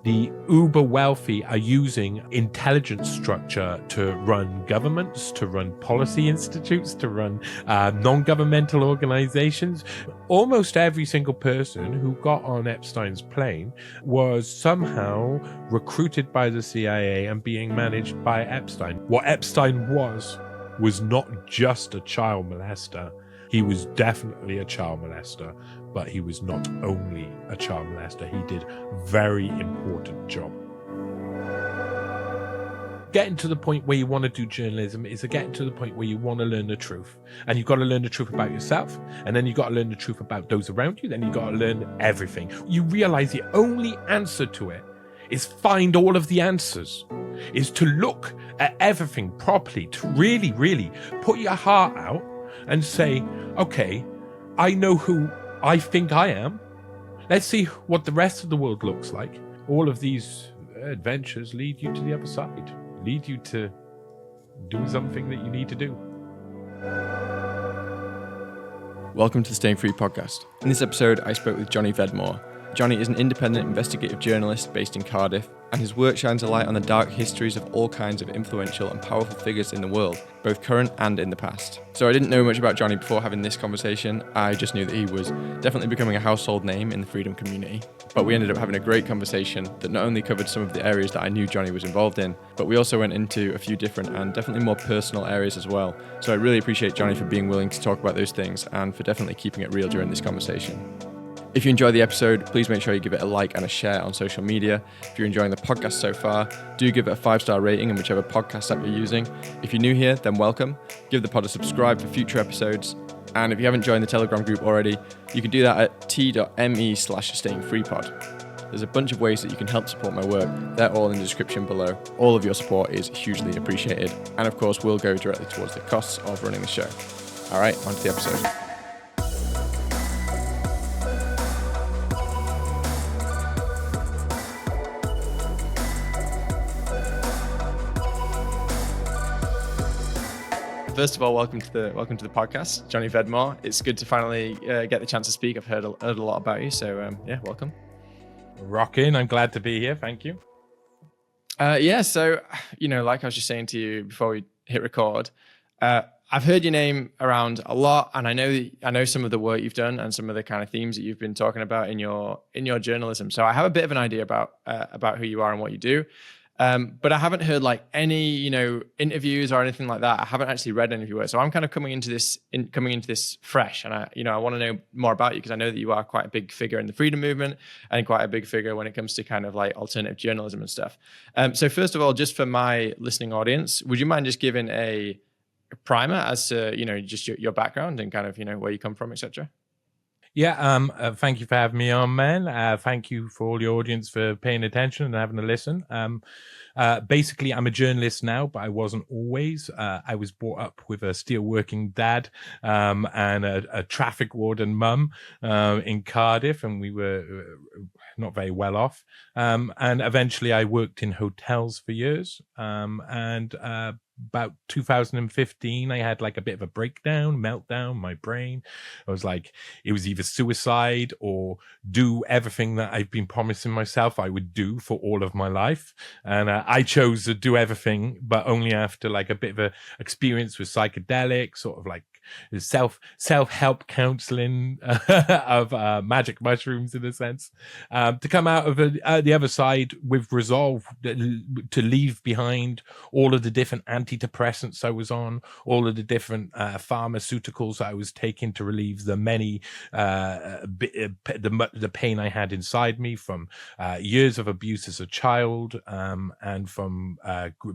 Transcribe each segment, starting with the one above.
The uber wealthy are using intelligence structure to run governments, to run policy institutes, to run non-governmental organizations. Almost every single person who got on Epstein's plane was somehow recruited by the CIA and being managed by Epstein. What Epstein was not just a child molester. He was definitely a child molester, but he was not only a child molester. He did a very important job. Getting to the point where you want to do journalism is getting to the point where you want to learn the truth. And you've got to learn the truth about yourself. And then you've got to learn the truth about those around you. Then you've got to learn everything. You realize the only answer to it is find all of the answers, is to look at everything properly, to really, really put your heart out and say, okay, I know who I think I am. Let's see what the rest of the world looks like. All of these adventures lead you to the other side, lead you to do something that you need to do. Welcome to the Staying Free podcast. In this episode, I spoke with Johnny Vedmore. Johnny is an independent investigative journalist based in Cardiff, and his work shines a light on the dark histories of all kinds of influential and powerful figures in the world, both current and in the past. So I didn't know much about Johnny before having this conversation. I just knew that he was definitely becoming a household name in the freedom community. But we ended up having a great conversation that not only covered some of the areas that I knew Johnny was involved in, but we also went into a few different and definitely more personal areas as well. So I really appreciate Johnny for being willing to talk about those things and for definitely keeping it real during this conversation. If you enjoyed the episode, please make sure you give it a like and a share on social media. If you're enjoying the podcast so far, do give it a 5-star rating in whichever podcast app you're using. If you're new here, then welcome. Give the pod a subscribe for future episodes. And if you haven't joined the Telegram group already, you can do that at t.me/stayingfreepod. There's a bunch of ways that you can help support my work. They're all in the description below. All of your support is hugely appreciated. And of course, will go directly towards the costs of running the show. All right, on to the episode. First of all, welcome to the podcast, Johnny Vedmore. It's good to finally get the chance to speak. I've heard a lot about you, so welcome. Rockin', I'm glad to be here. Thank you. So like I was just saying to you before we hit record, I've heard your name around a lot, and I know some of the work you've done and some of the kind of themes that you've been talking about in your journalism. So I have a bit of an idea about who you are and what you do. But I haven't heard like any, interviews or anything like that. I haven't actually read any of your work. So I'm kind of coming into this fresh. And I want to know more about you because I know that you are quite a big figure in the freedom movement and quite a big figure when it comes to kind of like alternative journalism and stuff. So first of all, just for my listening audience, would you mind just giving a primer as to, just your background and kind of, where you come from, etc.? Yeah, thank you for having me on, man. Thank you for all the audience for paying attention and having a listen. Basically, I'm a journalist now, but I wasn't always. I was brought up with a steelworking dad and a traffic warden mum in Cardiff, and we were not very well off. And eventually I worked in hotels for years. About 2015, I had like a bit of a meltdown, my brain. I was like, it was either suicide or do everything that I've been promising myself I would do for all of my life. And I chose to do everything, but only after like a bit of a experience with psychedelics, sort of like self-help counseling of magic mushrooms in a sense, to come out of the other side with resolve to leave behind all of the different antidepressants I was on, all of the different pharmaceuticals I was taking to relieve the many the pain I had inside me from years of abuse as a child, and from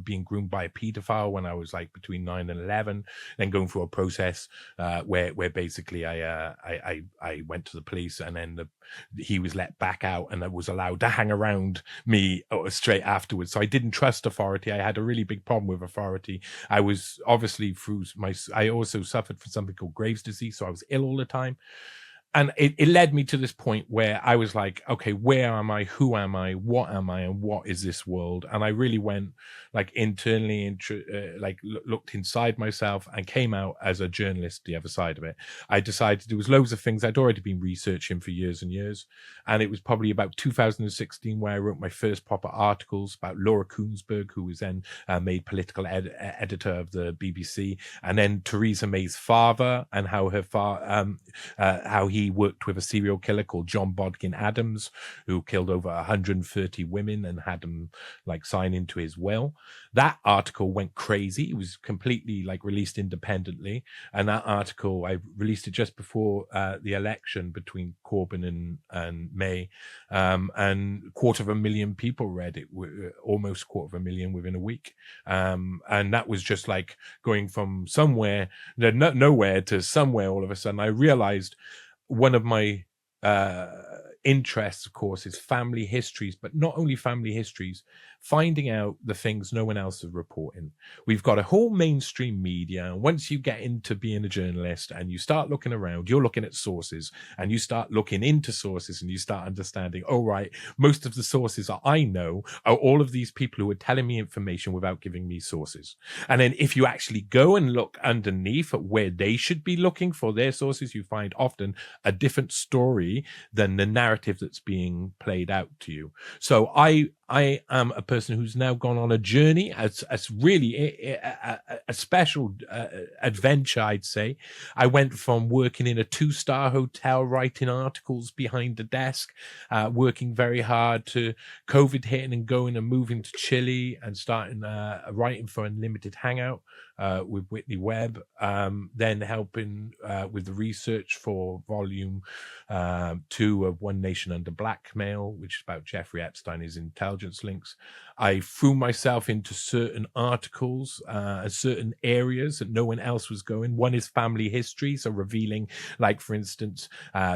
being groomed by a pedophile when I was like between 9 and 11, then going through a process where basically I went to the police, and then he was let back out and was allowed to hang around me straight afterwards. So I didn't trust authority. I had a really big problem with authority. I was obviously I also suffered from something called Graves' disease, so I was ill all the time. and it led me to this point where I was like, okay, where am I? Who am I? What am I? And what is this world? And I really went like internally, looked inside myself and came out as a journalist, the other side of it. I decided there was loads of things I'd already been researching for years and years. And it was probably about 2016 where I wrote my first proper articles about Laura Koonsberg, who was then made political editor of the BBC, and then Theresa May's father, and how her how he worked with a serial killer called John Bodkin Adams, who killed over 130 women and had them like sign into his will. That article went crazy. It was completely like released independently. And that article, I released it just before the election between Corbyn and May. And 250,000 people read it, almost 250,000 within a week. And that was just like going from somewhere, nowhere to somewhere all of a sudden. I realized one of my interests, of course, is family histories, but not only family histories, finding out the things no one else is reporting. We've got a whole mainstream media, and once you get into being a journalist and you start looking around, you're looking at sources, and you start looking into sources, and you start understanding, oh, right, most of the sources that I know are all of these people who are telling me information without giving me sources. And then if you actually go and look underneath at where they should be looking for their sources, you find often a different story than the narrative that's being played out to you. So I am a person who's now gone on a journey, as really a special adventure, I'd say. I went from working in a 2-star hotel, writing articles behind the desk, working very hard, to COVID hitting and going and moving to Chile and starting writing for Unlimited Hangout with Whitney Webb, then helping with the research for volume 2 of One Nation Under Blackmail, which is about Jeffrey Epstein, his intelligence links. I threw myself into certain articles, certain areas that no one else was going. One is family history, so revealing, like, for instance,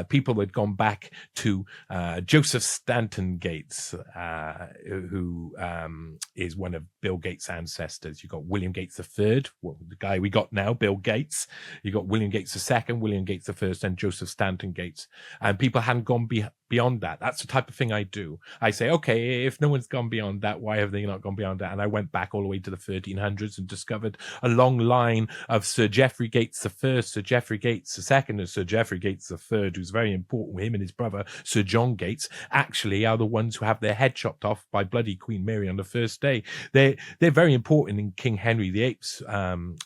people had gone back to Joseph Stanton Gates, who is one of Bill Gates' ancestors. You got William Gates III, well, the guy we got now, Bill Gates. You got William Gates II, William Gates I, and Joseph Stanton Gates. And people hadn't gone beyond that. That's the type of thing I do. I say, okay, if no one's gone beyond that, why have they not gone beyond that? And I went back all the way to the 1300s and discovered a long line of Sir Geoffrey Gates I, Sir Geoffrey Gates II, and Sir Geoffrey Gates III, who's very important. Him and his brother, Sir John Gates, actually are the ones who have their head chopped off by bloody Queen Mary on the first day. They're very important in King Henry VIII's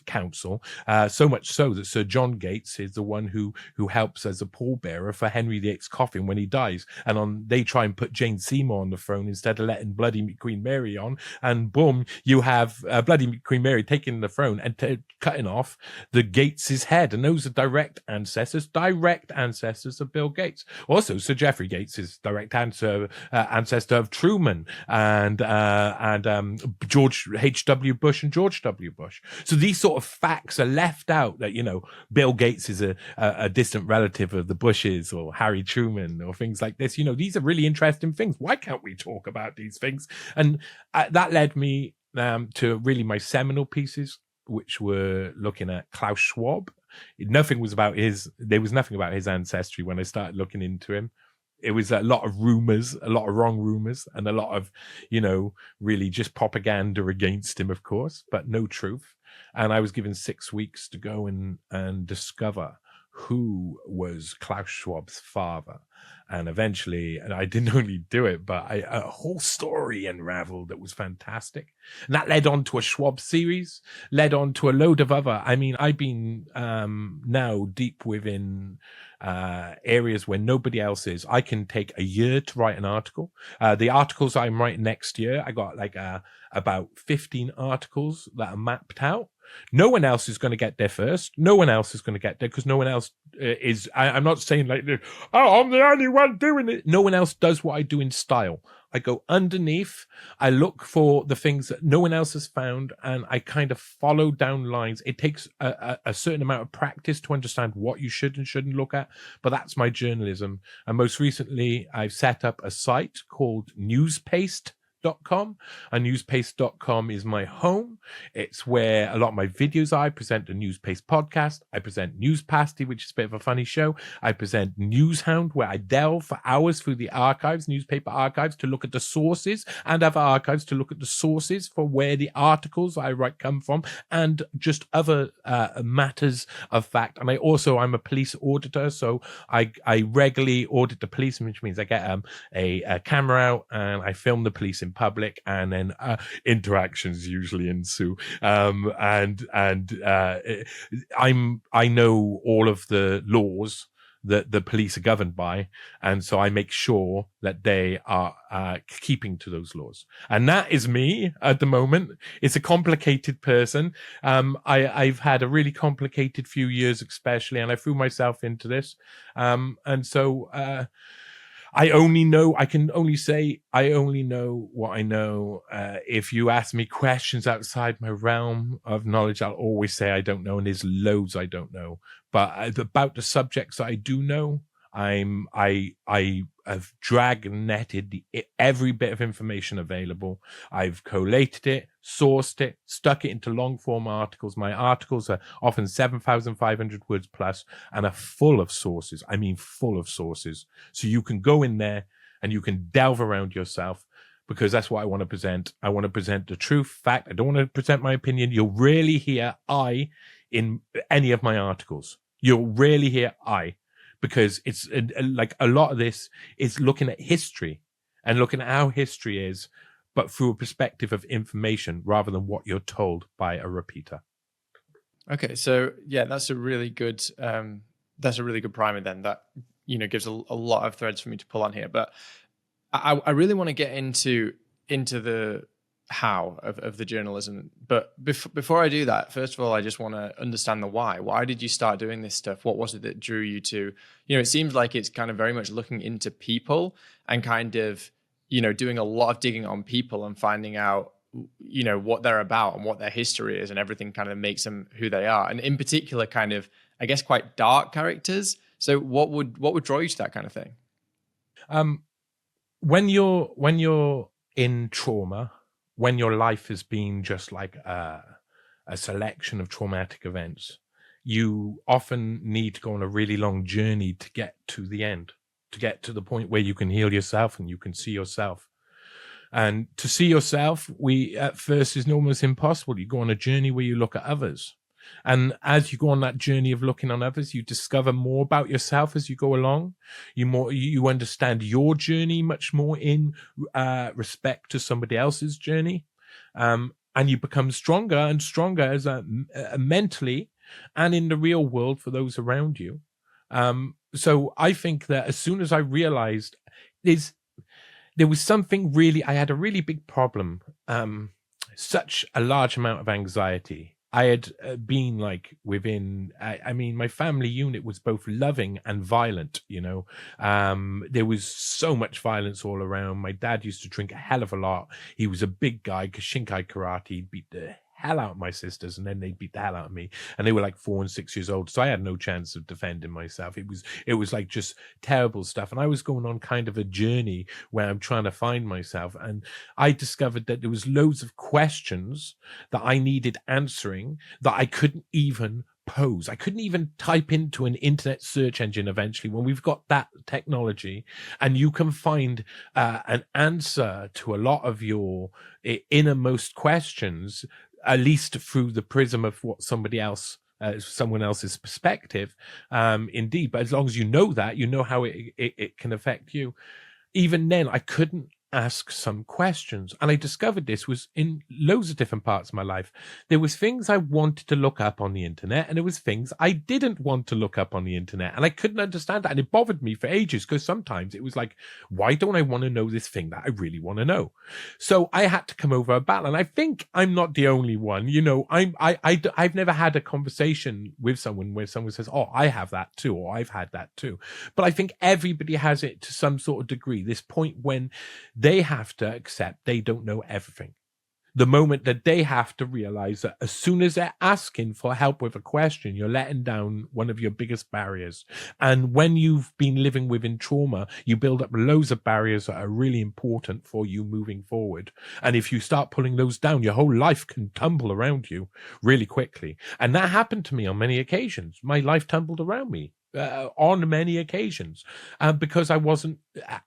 council, so much so that Sir John Gates is the one who helps as a pallbearer for Henry VIII's coffin when he dies. And they try and put Jane Seymour on the throne instead of letting bloody Queen Mary on, and boom, you have bloody Queen Mary taking the throne and cutting off the Gates' head. And those are direct ancestors of Bill Gates. Also, Sir Geoffrey Gates is direct ancestor of Truman and George H.W. Bush and George W. Bush. So these sort of facts are left out, that, you know, Bill Gates is a distant relative of the Bushes or Harry Truman or things like this. You know, these are really interesting things. Why can't we talk about these things? And that led me to really my seminal pieces, which were looking at Klaus Schwab. There was nothing about his ancestry when I started looking into him. It was a lot of rumors, a lot of wrong rumors, and a lot of, you know, really just propaganda against him, of course, but no truth. And I was given 6 weeks to go and discover who was Klaus Schwab's father. And eventually, and I didn't only do it, but a whole story unraveled that was fantastic. And that led on to a Schwab series, led on to a load of other. I mean, I've been now deep within areas where nobody else is. I can take a year to write an article. The articles I'm writing next year, I got like about 15 articles that are mapped out. No one else is going to get there first. No one else is going to get there because no one else is. I'm not saying like, oh, I'm the only one doing it. No one else does what I do in style. I go underneath. I look for the things that no one else has found, and I kind of follow down lines. It takes a certain amount of practice to understand what you should and shouldn't look at, but that's my journalism. And most recently, I've set up a site called newspaste.com. newspaste.com. And newspaste.com is my home. It's where a lot of my videos are. I present the Newspaste podcast. I present Newspasty, which is a bit of a funny show. I present Newshound, where I delve for hours through the archives, newspaper archives, to look at the sources, and other archives to look at the sources for where the articles I write come from, and just other matters of fact. And I'm a police auditor, so I regularly audit the police, which means I get a camera out and I film the police in public, and then interactions usually ensue. I know all of the laws that the police are governed by, and so I make sure that they are keeping to those laws. And that is me at the moment. It's a complicated person. I've had a really complicated few years, especially, and I threw myself into this. And so I can only say I only know what I know. If you ask me questions outside my realm of knowledge, I'll always say I don't know, and there's loads I don't know. But about the subjects I do know, I have drag-netted every bit of information available. I've collated it, sourced it, stuck it into long-form articles. My articles are often 7,500 words plus and are full of sources. I mean, full of sources. So you can go in there and you can delve around yourself, because that's what I want to present. I want to present the truth, fact. I don't want to present my opinion. You'll rarely hear I in any of my articles. You'll rarely hear I, because it's like a lot of this is looking at history and looking at how history is, but through a perspective of information rather than what you're told by a repeater. Okay, so yeah, that's a really good primer then. That gives a lot of threads for me to pull on here. But I really want to get into the how of the journalism. But before I do that, first of all, I just want to understand the why. Why did you start doing this stuff? What was it that drew you to, it seems like it's kind of very much looking into people and kind of, doing a lot of digging on people and finding out, what they're about and what their history is, and everything kind of makes them who they are. And in particular, kind of, I guess, quite dark characters. So what would draw you to that kind of thing? When you're in trauma, when your life has been just like a selection of traumatic events, you often need to go on a really long journey to get to the end, to get to the point where you can heal yourself and you can see yourself. And to see yourself, at first is almost impossible. You go on a journey where you look at others. And as you go on that journey of looking on others, you discover more about yourself as you go along. You understand your journey much more in respect to somebody else's journey. And you become stronger and stronger as mentally and in the real world for those around you. So I think that as soon as I realized there was something I had a really big problem, such a large amount of anxiety. I had been like within, I mean, my family unit was both loving and violent, there was so much violence all around. My dad used to drink a hell of a lot. He was a big guy, Shinkai karate. He'd beat the hell out of my sisters, and then they'd beat the hell out of me, and they were like 4 and 6 years old, so I had no chance of defending myself. It was like just terrible stuff, and I was going on kind of a journey where I'm trying to find myself, and I discovered that there was loads of questions that I needed answering that I couldn't even pose. I couldn't even type into an internet search engine eventually, when we've got that technology and you can find an answer to a lot of your innermost questions, at least through the prism of what someone else's perspective. Indeed, but as long as you know that, you know how it can affect you. Even then, I couldn't ask some questions, and I discovered this was in loads of different parts of my life. There was things I wanted to look up on the internet, and there was things I didn't want to look up on the internet, and I couldn't understand that, and it bothered me for ages, because sometimes it was like, why don't I want to know this thing that I really want to know? So I had to come over a battle, and I think I'm not the only one. I've never had a conversation with someone where someone says, oh, I have that too, or I've had that too. But I think everybody has it to some sort of degree, this point when they have to accept they don't know everything. the moment that they have to realize that as soon as they're asking for help with a question, you're letting down one of your biggest barriers. And when you've been living within trauma, you build up loads of barriers that are really important for you moving forward. And if you start pulling those down, your whole life can tumble around you really quickly. And that happened to me on many occasions. My life tumbled around me. On many occasions, because I wasn't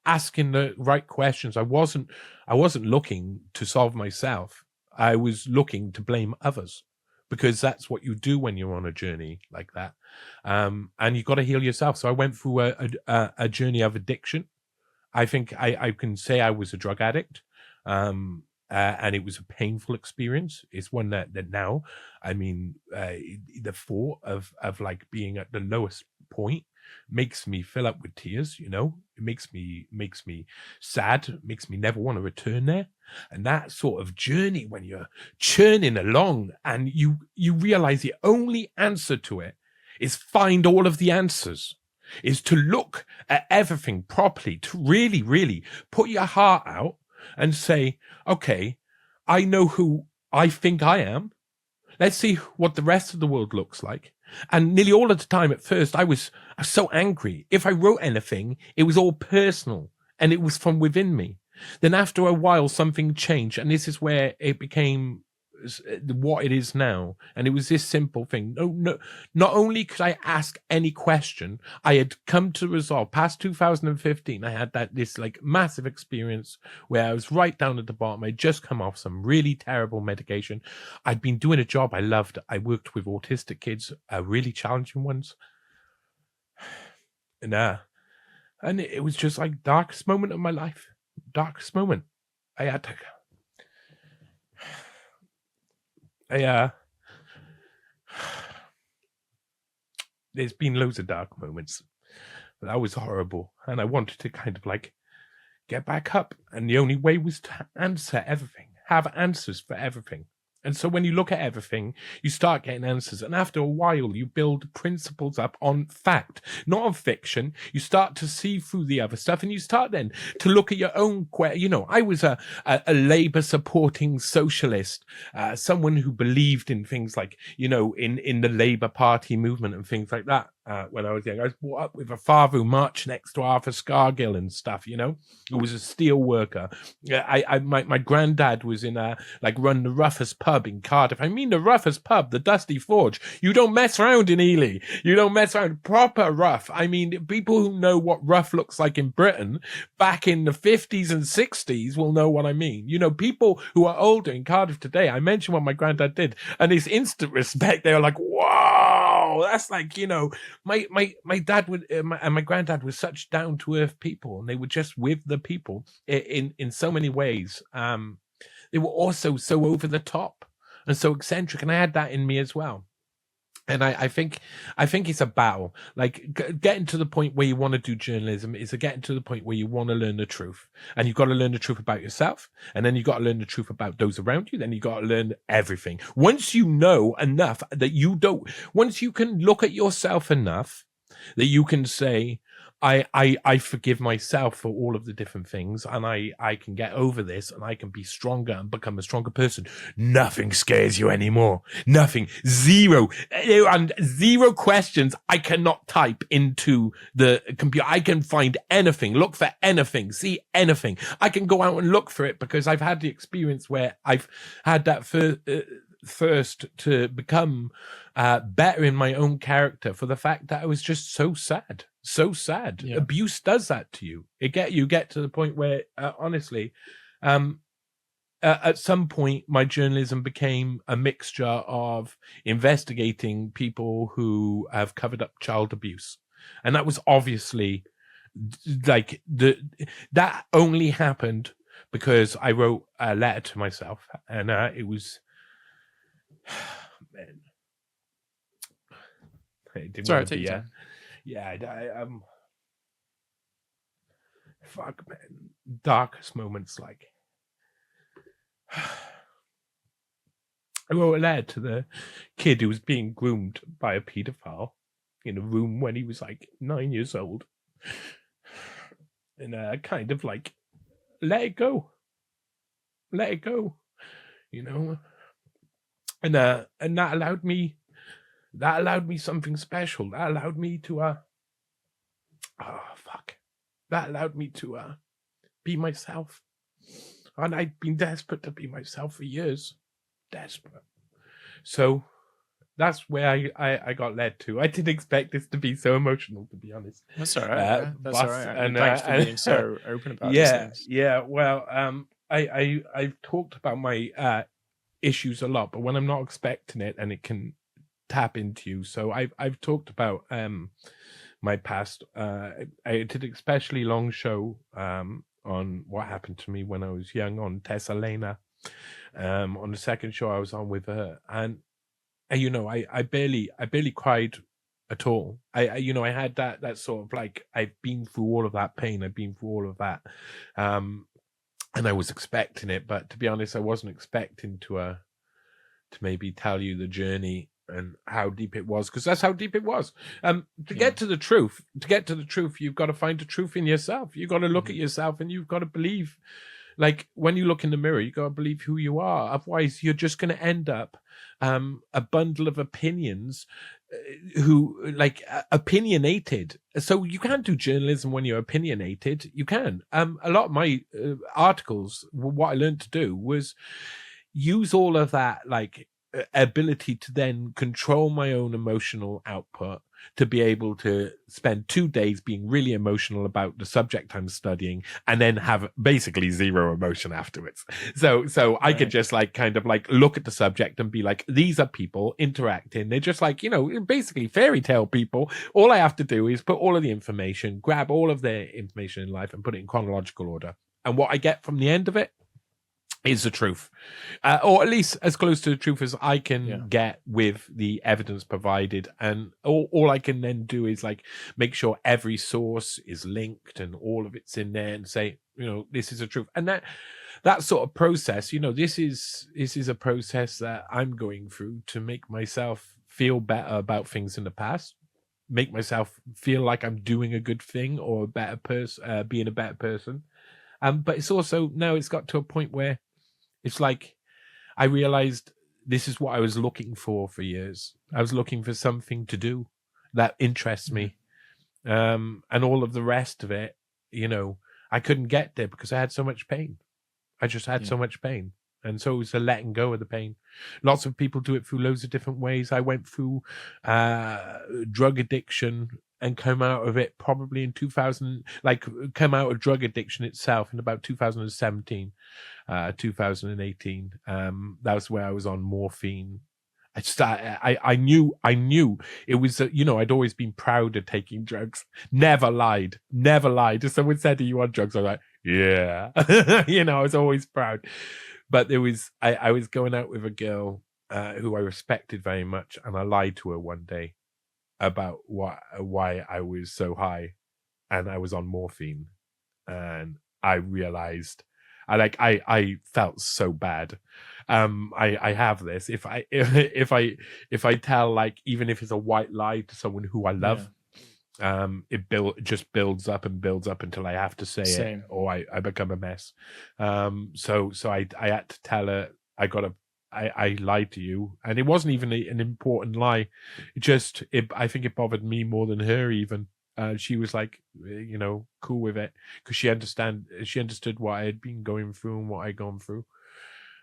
asking the right questions. I wasn't looking to solve myself. I was looking to blame others, because that's what you do when you're on a journey like that. And you've got to heal yourself. So I went through a journey of addiction. I think I can say I was a drug addict. And it was a painful experience. It's one that now, I mean, the thought of like being at the lowest point makes me fill up with tears. You know, it makes me sad, makes me never want to return there. And that sort of journey, when you're churning along and you realize the only answer to it is find all of the answers, is to look at everything properly, to really, really put your heart out and say, okay, I know who I think I am. Let's see what the rest of the world looks like. And nearly all of the time at first, I was so angry. If I wrote anything, it was all personal and it was from within me. Then after a while, something changed. And this is where it became what it is now. And it was this simple thing. No, not only could I ask any question, I had come to resolve past 2015. I had this like massive experience where I was right down at the bottom. I'd just come off some really terrible medication. I'd been doing a job I loved. I worked with autistic kids, really challenging ones. And it was just like darkest moment of my life. Darkest moment. I had to... there's been loads of dark moments. That was horrible. And I wanted to kind of like get back up. And the only way was to answer everything, have answers for everything. And so when you look at everything, you start getting answers. And after a while, you build principles up on fact, not on fiction. You start to see through the other stuff, and you start then to look at your own, I was a Labour supporting socialist, someone who believed in things like, in the Labour Party movement and things like that. When I was young, I was brought up with a father who marched next to Arthur Scargill and stuff, who was a steel worker. My granddad was in run the roughest pub in Cardiff. I mean, the roughest pub, the Dusty Forge. You don't mess around in Ely. You don't mess around. Proper rough. I mean, people who know what rough looks like in Britain back in the 50s and 60s will know what I mean. People who are older in Cardiff today, I mentioned what my granddad did, and it's instant respect. They were like, wow, that's like, my dad would and my granddad was such down to earth people, and they were just with the people in so many ways. They were also so over the top and so eccentric, and I had that in me as well. And I think it's a battle. Like getting to the point where you want to do journalism is getting to the point where you want to learn the truth, and you've got to learn the truth about yourself, and then you've got to learn the truth about those around you. Then you've got to learn everything. Once you know enough that once you can look at yourself enough that you can say, I forgive myself for all of the different things, and I can get over this, and I can be stronger and become a stronger person. Nothing scares you anymore. Nothing. Zero. And zero questions I cannot type into the computer. I can find anything, look for anything, see anything. I can go out and look for it because I've had the experience where I've had that thirst to become better in my own character for the fact that I was just so sad. So sad. Yeah. Abuse does that to you. You get to the point where, honestly, at some point, my journalism became a mixture of investigating people who have covered up child abuse, and that was obviously like that only happened because I wrote a letter to myself, and it was. Man. It didn't Sorry, take your time. Yeah, fuck, man. Darkest moments, like I wrote a letter to the kid who was being groomed by a paedophile in a room when he was like 9 years old, and kind of like let it go. you know, and that allowed me something special. That allowed me to that allowed me to be myself, and I'd been desperate to be myself for years, desperate. So that's where I got led to. I didn't expect this to be so emotional, to be honest. That's all right. That's all right. And thanks for being so open about these things. Yeah. Well, I've talked about my issues a lot, but when I'm not expecting it, and it can tap into you. So I've talked about my past. I did an especially long show on what happened to me when I was young on Tessalena. On the second show I was on with her, and you know, I barely cried at all. I had that sort of like, I've been through all of that pain. I've been through all of that. And I was expecting it, but to be honest, I wasn't expecting to maybe tell you the journey and how deep it was, because that's how deep it was. Get to the truth, you've got to find the truth in yourself. You've got to look at yourself, and you've got to believe. Like, when you look in the mirror, you got to believe who you are. Otherwise, you're just going to end up a bundle of opinions opinionated. So you can't do journalism when you're opinionated. You can. A lot of my articles, what I learned to do was use all of that, like, ability to then control my own emotional output, to be able to spend 2 days being really emotional about the subject I'm studying, and then have basically zero emotion afterwards. So I could just like kind of like look at the subject and be like, these are people interacting. They're just like, you know, basically fairy tale people. All I have to do is put all of the information, grab all of their information in life, and put it in chronological order. And what I get from the end of it is the truth, or at least as close to the truth as I can get with the evidence provided. And all I can then do is like make sure every source is linked and all of it's in there, and say, you know, this is the truth. And that sort of process, you know, this is a process that I'm going through to make myself feel better about things in the past, make myself feel like I'm doing a good thing or a better person, being a better person. But it's also, now it's got to a point where it's like, I realized this is what I was looking for years. I was looking for something to do that interests me. And all of the rest of it, you know, I couldn't get there because I had so much pain. I just had so much pain. And so it was a letting go of the pain. Lots of people do it through loads of different ways. I went through drug addiction and come out of it probably in 2000, like come out of drug addiction itself in about 2017, 2018. That was where I was on morphine. I knew it was, you know, I'd always been proud of taking drugs. Never lied. If someone said, "Are you on drugs?" I was like, yeah. You know, I was always proud. But I was going out with a girl who I respected very much, and I lied to her one day about why I was so high, and I was on morphine, and I realized I felt so bad. I have this. If I tell, like, even if it's a white lie to someone who I love, it just builds up and builds up until I have to say it, or I become a mess. So I had to tell her, I lied to you, and it wasn't even an important lie. I think it bothered me more than her even. She was like, you know, cool with it, because she understood what I had been going through and what I'd gone through.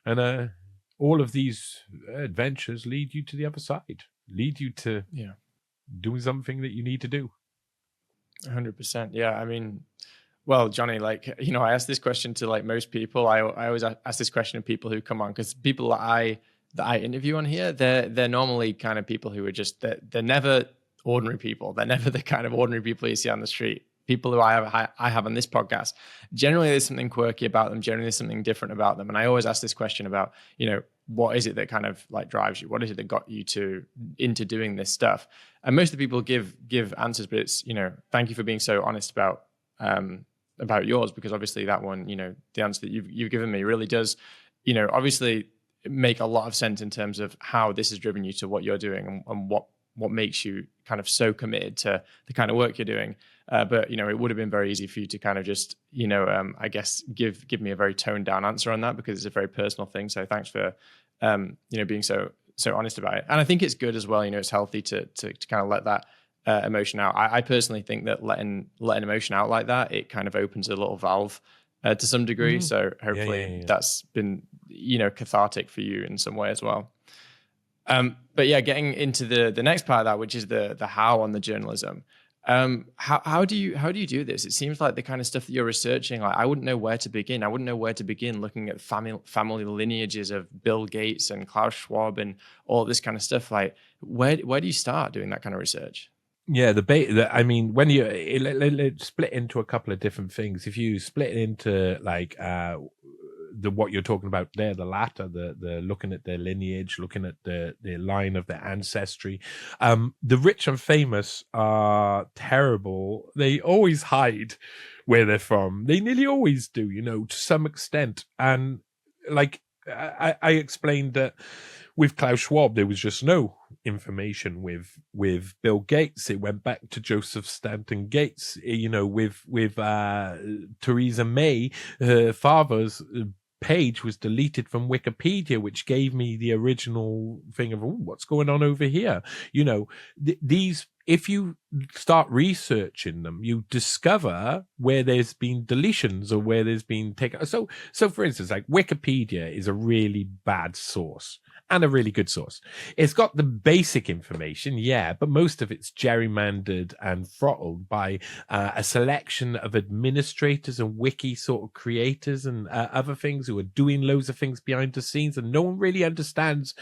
And all of these adventures lead you to the other side, lead you to doing something that you need to do. 100%. Yeah. I mean, well, Johnny, like, you know, I ask this question to like most people. I always ask this question to people who come on, because people that I interview on here, they're normally kind of people who are just, they're never ordinary people. They're never the kind of ordinary people you see on the street. People who I have on this podcast, generally there's something quirky about them. Generally there's something different about them. And I always ask this question about, you know, what is it that kind of like drives you? What is it that got you into doing this stuff? And most of the people give answers, but it's, you know, thank you for being so honest about yours, because obviously that one, you know, the answer that you've given me really does, you know, obviously make a lot of sense in terms of how this has driven you to what you're doing, and what makes you kind of so committed to the kind of work you're doing. But it would have been very easy for you to kind of just I guess give me a very toned down answer on that, because it's a very personal thing. So thanks for being so honest about it. And I think it's good as well. It's healthy to kind of let that emotion out. I personally think that letting emotion out like that, it kind of opens a little valve to some degree. So hopefully that's been cathartic for you in some way as well. But yeah, getting into the next part of that, which is the how on the journalism. How do you do this? It seems like the kind of stuff that you're researching, like I wouldn't know where to begin. I wouldn't know where to begin looking at family lineages of Bill Gates and Klaus Schwab and all this kind of stuff. Like where do you start doing that kind of research? Yeah, I mean, when let's split into a couple of different things. If you split it into like what you're talking about there, the latter, the looking at their lineage, looking at the line of their ancestry. The rich and famous are terrible. They always hide where they're from. They nearly always do, to some extent. And like I explained that with Klaus Schwab, there was just no information. With Bill Gates, it went back to Joseph Stanton Gates. With Theresa May, her father's page was deleted from Wikipedia, which gave me the original thing of what's going on over here. These, if you start researching them, you discover where there's been deletions or where there's been taken. So for instance, like Wikipedia is a really bad source and a really good source. It's got the basic information, but most of it's gerrymandered and throttled by a selection of administrators and wiki sort of creators and other things who are doing loads of things behind the scenes, and no one really understands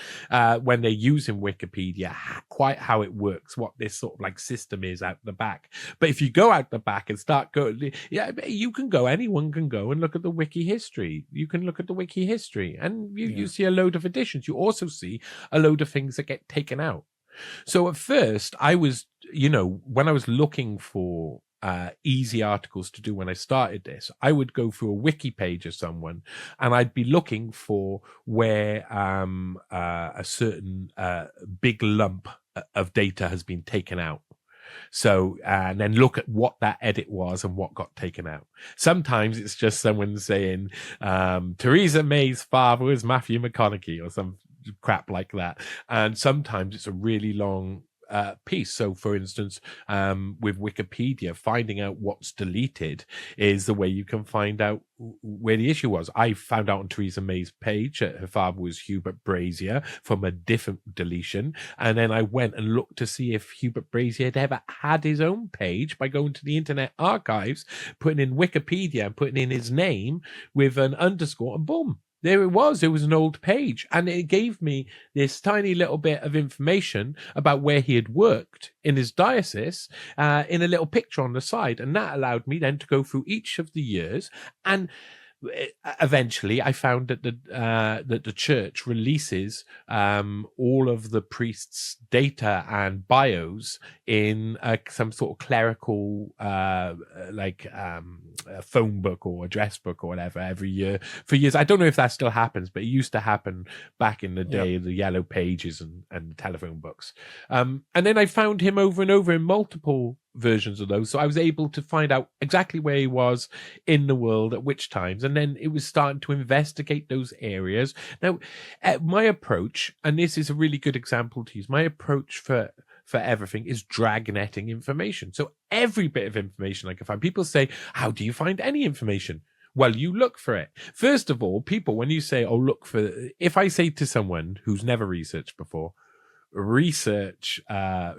when they're using Wikipedia quite how it works, what this sort of like system is out the back. But if you go out the back and start going, anyone can go and look at the wiki history. You can look at the wiki history and you see a load of additions. You also see a load of things that get taken out. So at first I was, when I was looking for easy articles to do when I started this, I would go through a wiki page of someone and I'd be looking for where a certain big lump of data has been taken out. So, and then look at what that edit was and what got taken out. Sometimes it's just someone saying, Theresa May's father was Matthew McConaughey or some crap like that. And sometimes it's a really long piece. So for instance, with Wikipedia, finding out what's deleted is the way you can find out where the issue was. I found out on Theresa May's page that her father was Hubert Brazier from a different deletion, and then I went and looked to see if Hubert Brazier had ever had his own page by going to the Internet Archives, putting in Wikipedia and putting in his name with an underscore, and boom, there it was. It was an old page, and it gave me this tiny little bit of information about where he had worked in his diocese in a little picture on the side. And that allowed me then to go through each of the years. And eventually I found that the church releases all of the priests' data and bios in some sort of clerical phone book or address book or whatever every year for years. I don't know if that still happens, but it used to happen back in the day, the yellow pages and telephone books. And then I found him over and over in multiple versions of those, so I was able to find out exactly where he was in the world at which times, and then it was starting to investigate those areas. Now, my approach, and this is a really good example to use, my approach for everything is dragnetting information. So every bit of information I can find. People say, how do you find any information? Well, you look for it. First of all, people, when you say, look for, if I say to someone who's never researched before, research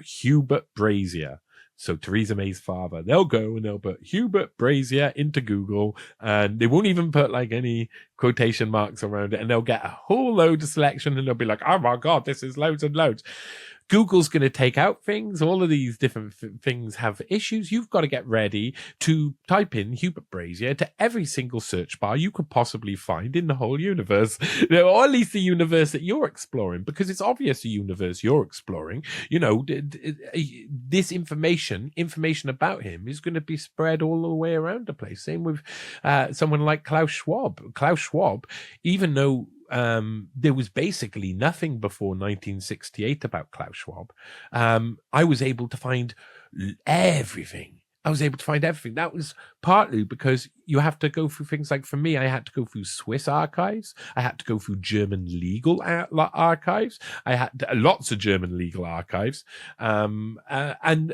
Hubert Brazier, so Theresa May's father, they'll go and they'll put Hubert Brazier into Google, and they won't even put like any quotation marks around it, and they'll get a whole load of selection, and they'll be like, oh my God, this is loads and loads. Google's going to take out things. All of these different things have issues. You've got to get ready to type in Hubert Brazier to every single search bar you could possibly find in the whole universe, or at least the universe that you're exploring, because it's obvious the universe you're exploring. This information about him is going to be spread all the way around the place. Same with someone like Klaus Schwab. Klaus Schwab, even though there was basically nothing before 1968 about Klaus Schwab, I was able to find everything I was able to find everything. That was partly because you have to go through things like, for me, I had to go through Swiss archives. I had to go through German legal archives. I had lots of German legal archives, and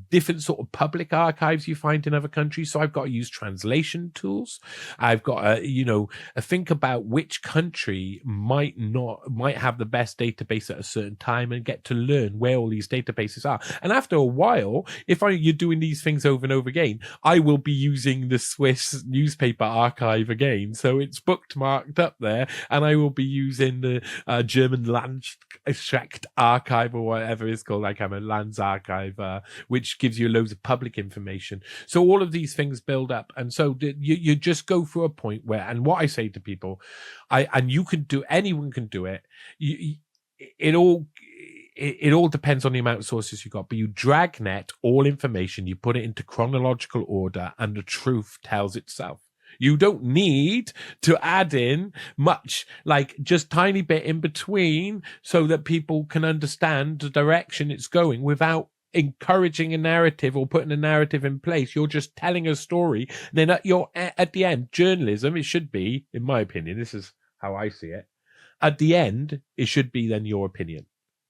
different sort of public archives you find in other countries. So I've got to use translation tools. I've got to, think about which country might have the best database at a certain time, and get to learn where all these databases are. And after a while, if you're doing these things over and over again, I will be using the Swiss newspaper archive again, so it's bookmarked up there, and I will be using the German Landschaftsrecht archive, or whatever it's called, like I'm a Landsarchive, which gives you loads of public information. So all of these things build up, and so you just go through a point where, and what I say to people, anyone can do it. It all depends on the amount of sources you got, but you dragnet all information, you put it into chronological order, and the truth tells itself. You don't need to add in much, like just tiny bit in between, so that people can understand the direction it's going without encouraging a narrative or putting a narrative in place. You're just telling a story. Then at the end, journalism, it should be, in my opinion, this is how I see it, at the end, it should be then your opinion.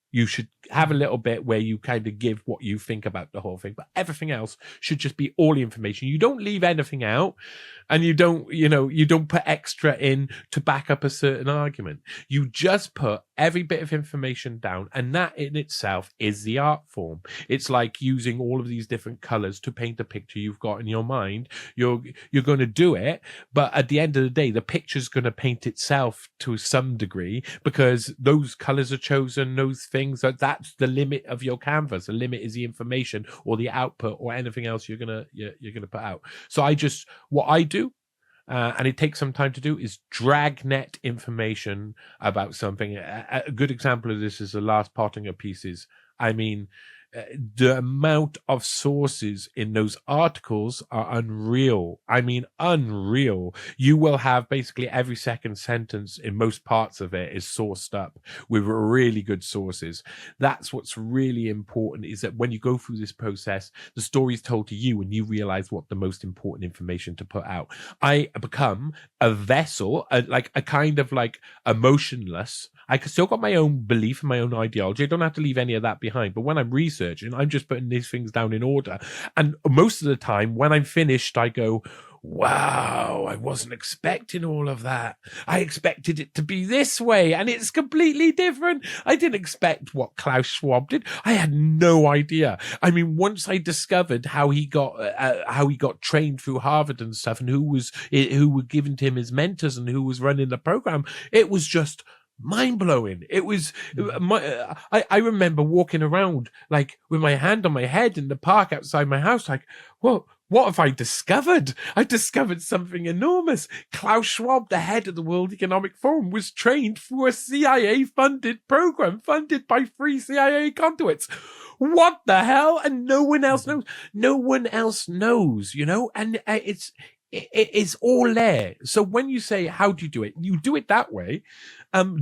You should have a little bit where you kind of give what you think about the whole thing, but everything else should just be all the information. You don't leave anything out, and you don't put extra in to back up a certain argument. You just put every bit of information down, and that in itself is the art form. It's like using all of these different colors to paint a picture you've got in your mind. You're going to do it, but at the end of the day, the picture's going to paint itself to some degree, because those colors are chosen, those things, that's the limit of your canvas. The limit is the information or the output or anything else you're gonna put out. So what I do, and it takes some time to do, is dragnet information about something. A good example of this is the last Pottinger pieces. I mean, the amount of sources in those articles are unreal. I mean, unreal. You will have basically every second sentence in most parts of it is sourced up with really good sources. That's what's really important, is that when you go through this process, the story is told to you and you realize what the most important information to put out. I become a vessel, like a kind of like emotionless. I still got my own belief and my own ideology. I don't have to leave any of that behind. But when I'm researching, I'm just putting these things down in order. And most of the time, when I'm finished, I go, wow, I wasn't expecting all of that. I expected it to be this way, and it's completely different. I didn't expect what Klaus Schwab did. I had no idea. I mean, once I discovered how he got trained through Harvard and stuff, and who were given to him as mentors and who was running the program, it was just mind-blowing. It was I remember walking around like with my hand on my head in the park outside my house, like, whoa, what have I discovered? I discovered something enormous. Klaus Schwab, the head of the World Economic Forum, was trained through a CIA-funded program, funded by 3 CIA conduits. What the hell? And no one else knows. No one else knows, and it's all there. So when you say, how do you do it that way.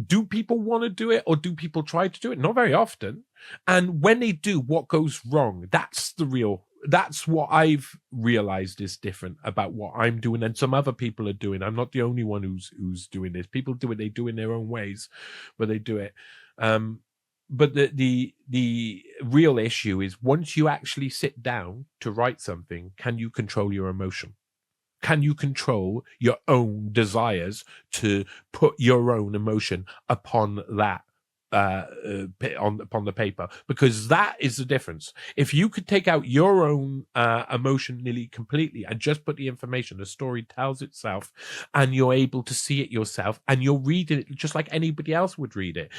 Do people want to do it, or do people try to do it? Not very often. And when they do, what goes wrong? That's what I've realized is different about what I'm doing and some other people are doing. I'm not the only one who's doing this. People do it. They do it in their own ways, but they do it. But the real issue is, once you actually sit down to write something, can you control your emotion? Can you control your own desires to put your own emotion upon that, upon the paper? Because that is the difference. If you could take out your own emotion nearly completely and just put the information, the story tells itself, and you're able to see it yourself, and you're reading it just like anybody else would read it.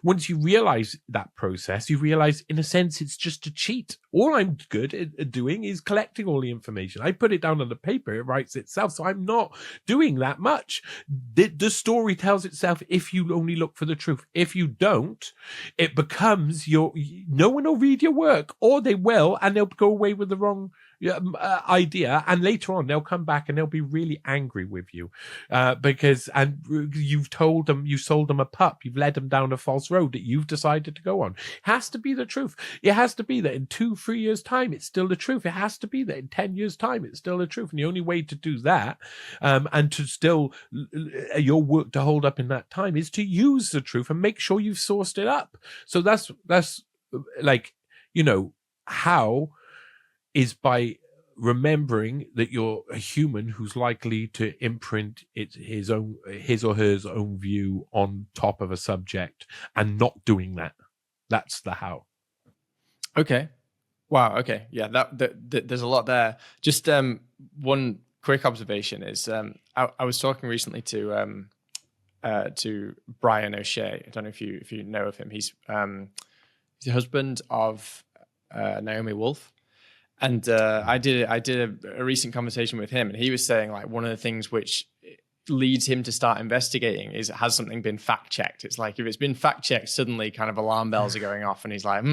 Once you realize that process, you realize, in a sense, it's just a cheat. All I'm good at doing is collecting all the information. I put it down on the paper, it writes itself, so I'm not doing that much. The story tells itself if you only look for the truth. If you don't, it becomes no one will read your work, or they will, and they'll go away with the wrong idea, and later on they'll come back and they'll be really angry with you because you've told them, you sold them a pup, you've led them down a false road that you've decided to go on. It has to be the truth. It has to be that in 2-3 years time it's still the truth. It has to be that in 10 years time it's still the truth. And the only way to do that and to still your work to hold up in that time is to use the truth and make sure you've sourced it up. So that's like, how is by remembering that you're a human who's likely to imprint his or her own view on top of a subject, and not doing that. That's the how. Okay. Wow. Okay. Yeah. That there's a lot there. Just one quick observation is I was talking recently to Brian O'Shea. I don't know if you know of him. He's the husband of Naomi Wolf. And I did a recent conversation with him, and he was saying like one of the things which leads him to start investigating is, has something been fact checked? It's like if it's been fact checked, suddenly kind of alarm bells are going off, and he's like,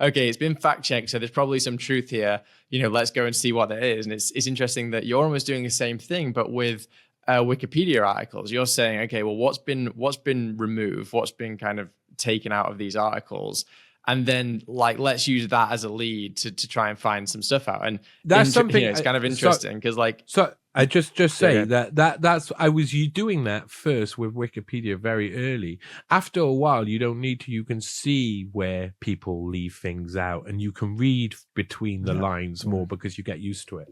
okay, it's been fact checked, so there's probably some truth here. Let's go and see what there is. And it's interesting that you're almost doing the same thing, but with Wikipedia articles. You're saying, okay, well, what's been removed, what's been kind of taken out of these articles, and then like let's use that as a lead to try and find some stuff out. And that's something it's kind of interesting because so I just say that's I was doing that first with Wikipedia very early. After a while, you don't need to. You can see where people leave things out, and you can read between the lines more because you get used to it.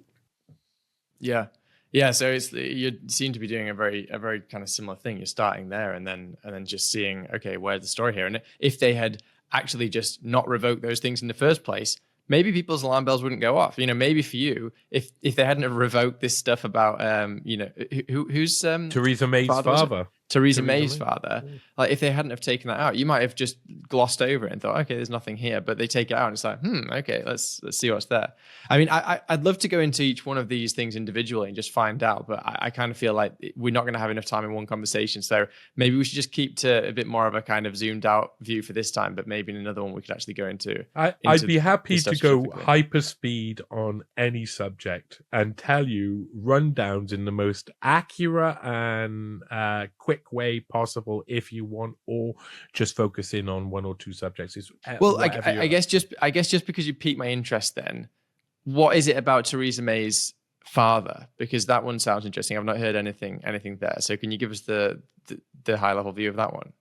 Yeah. Yeah, so you seem to be doing a very kind of similar thing. You're starting there and then just seeing, okay, where's the story here? And if they had actually just not revoked those things in the first place, maybe people's alarm bells wouldn't go off. Maybe for you, if they hadn't have revoked this stuff about who's Theresa May's father. Theresa May's father. Like if they hadn't have taken that out, you might have just glossed over it and thought, okay, there's nothing here. But they take it out and it's like, okay, let's see what's there. I mean, I'd love to go into each one of these things individually and just find out, but I kind of feel like we're not going to have enough time in one conversation. So maybe we should just keep to a bit more of a kind of zoomed out view for this time, but maybe in another one we could actually go into. I'd be happy to go hyper speed on any subject and tell you rundowns in the most accurate and quick way possible if you want, or just focus in on one or two subjects. Well, I guess just because you piqued my interest, then what is it about Theresa May's father? Because that one sounds interesting. I've not heard anything there. So can you give us the high level view of that one?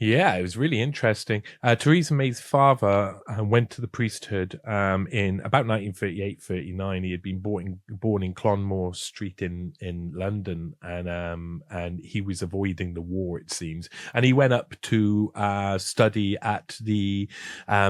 Yeah, it was really interesting. Theresa May's father went to the priesthood in about 1938-39. He had been born in Clonmore Street in London, and he was avoiding the war, it seems. And he went up to study at the I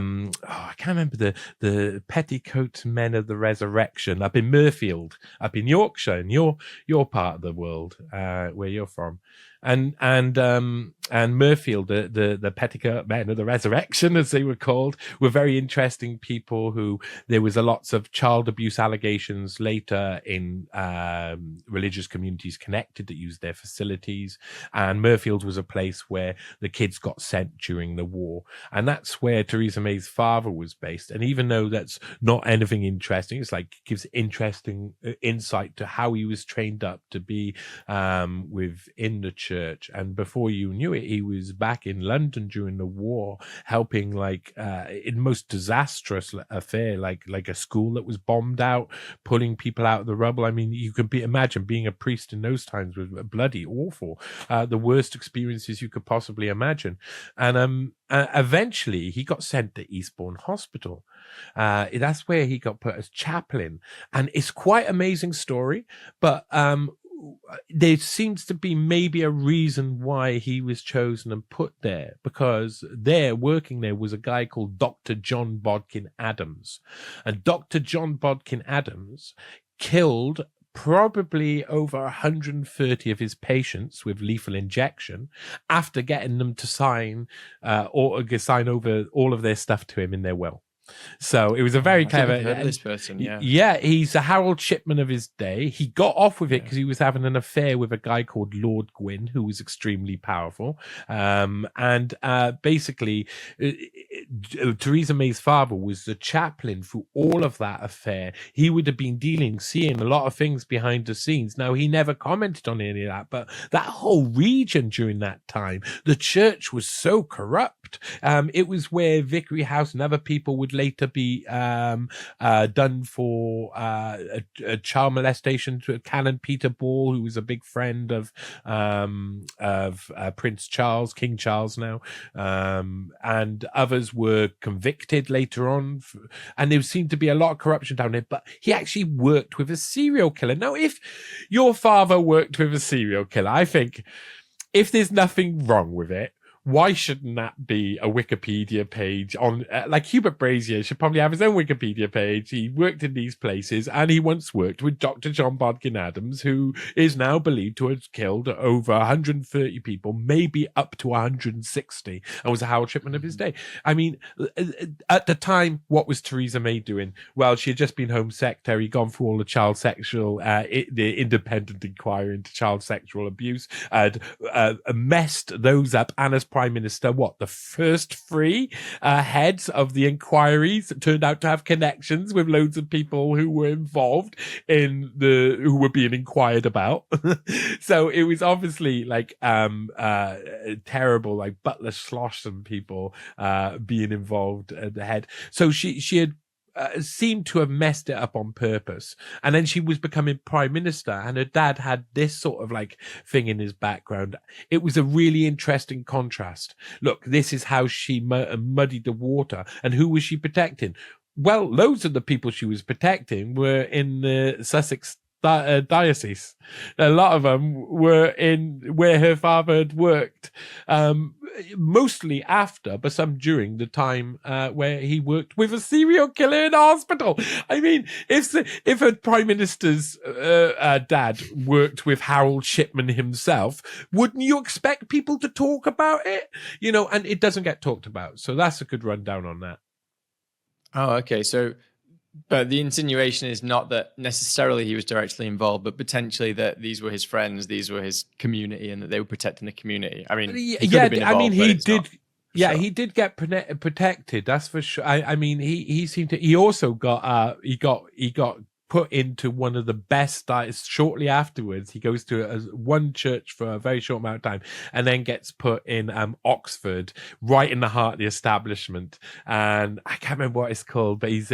can't remember the Petticoat Men of the Resurrection up in Mirfield, up in Yorkshire, in your part of the world where you're from. And Mirfield, the Petticoat Men of the Resurrection, as they were called, were very interesting people who there was lots of child abuse allegations later in religious communities connected that used their facilities. And Mirfield was a place where the kids got sent during the war. And that's where Theresa May's father was based. And even though that's not anything interesting, it's like gives interesting insight to how he was trained up to be within the church. And before you knew it, he was back in London during the war, helping like in most disastrous affair, like a school that was bombed out, pulling people out of the rubble. I mean, you could imagine being a priest in those times was bloody awful, the worst experiences you could possibly imagine. And eventually he got sent to Eastbourne Hospital. That's where he got put as chaplain, and it's quite an amazing story, but there seems to be maybe a reason why he was chosen and put there, because working there was a guy called Dr. John Bodkin Adams. And Dr. John Bodkin Adams killed probably over 130 of his patients with lethal injection after getting them to sign over all of their stuff to him in their will. So it was a very clever. I've heard of this person, yeah. Yeah, he's a Harold Shipman of his day. He got off with it because he was having an affair with a guy called Lord Gwyn, who was extremely powerful. And basically, Theresa May's father was the chaplain through all of that affair. He would have been seeing a lot of things behind the scenes. Now, he never commented on any of that, but that whole region during that time, the church was so corrupt. It was where Vickery House and other people would later be done for a child molestation to Canon Peter Ball, who was a big friend of Prince Charles, King Charles now, and others were convicted later on, and there seemed to be a lot of corruption down there. But he actually worked with a serial killer. Now, if your father worked with a serial killer, I think if there's nothing wrong with it, why shouldn't that be a Wikipedia page on, like Hubert Brazier should probably have his own Wikipedia page. He worked in these places, and he once worked with Dr. John Bodkin Adams, who is now believed to have killed over 130 people, maybe up to 160, and was a Harold Shipman of his day. I mean, at the time, what was Theresa May doing? Well, she had just been Home Secretary, gone through all the child sexual, the independent inquiry into child sexual abuse, had messed those up, and as Prime Minister, the first three heads of the inquiries turned out to have connections with loads of people who were involved in who were being inquired about. So it was obviously like terrible, like Butler Schloss and people being involved at the head. So she had seemed to have messed it up on purpose. And then she was becoming prime minister, and her dad had this sort of like thing in his background. It was a really interesting contrast. Look, this is how she muddied the water. And who was she protecting? Well, loads of the people she was protecting were in the Sussex diocese. A lot of them were in where her father had worked, mostly after, but some during the time where he worked with a serial killer in a hospital. I mean, if a prime minister's dad worked with Harold Shipman himself, wouldn't you expect people to talk about it? And it doesn't get talked about. So that's a good rundown on that. Oh, okay. So, but the insinuation is not that necessarily he was directly involved, but potentially that these were his friends, these were his community, and that they were protecting the community. I mean, he could have been involved, he did. Yeah, he did get protected. That's for sure. I mean, he seemed to. He also got he got put into one of the best diets shortly afterwards. He goes to one church for a very short amount of time, and then gets put in Oxford, right in the heart of the establishment. And I can't remember what it's called, but he's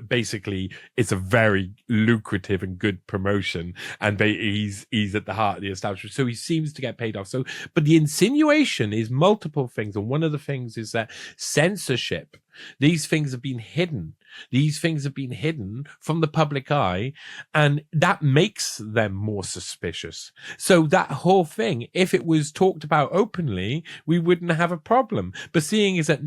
basically it's a very lucrative and good promotion, and he's at the heart of the establishment, so he seems to get paid off. So, but the insinuation is multiple things, and one of the things is that censorship. These things have been hidden. These things have been hidden from the public eye, and that makes them more suspicious. So that whole thing, if it was talked about openly, we wouldn't have a problem. But seeing is that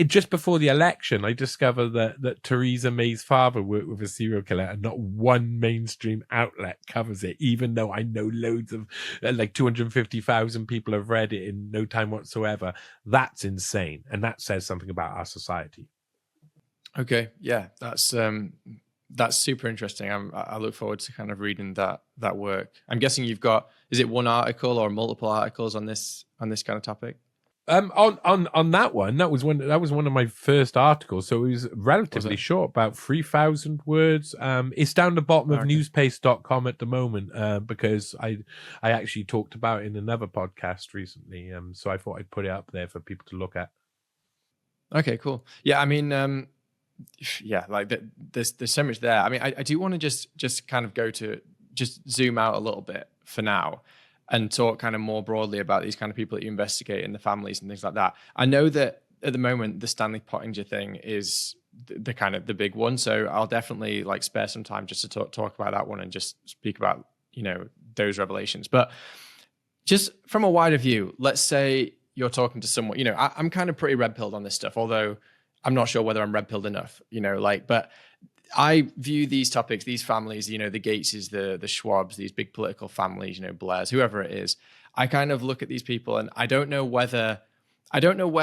just before the election, I discovered that Theresa May's father worked with a serial killer, and not one mainstream outlet covers it, even though I know loads of, like 250,000 people have read it in no time whatsoever. That's insane. And that says something about our society. Okay, yeah, that's super interesting. I look forward to kind of reading that work. I'm guessing you've got, is it one article or multiple articles on this kind of topic? On that one, that was one of my first articles, so it was relatively short, about 3,000 words. It's down the bottom of newspace.com at the moment, because I actually talked about it in another podcast recently, so I thought I'd put it up there for people to look at. Okay, cool. Yeah, I mean, yeah, like there's so much there. I mean, I do want to just kind of go to just zoom out a little bit for now and talk kind of more broadly about these kind of people that you investigate and the families and things like that. I know that at the moment the Stanley Pottinger thing is the kind of the big one, so I'll definitely like spare some time just to talk about that one and just speak about those revelations. But just from a wider view, let's say you're talking to someone. I'm kind of pretty red-pilled on this stuff, although I'm not sure whether I'm red-pilled enough, but I view these topics, these families, the Gateses, the Schwabs, these big political families, Blairs, whoever it is. I kind of look at these people, and I don't know where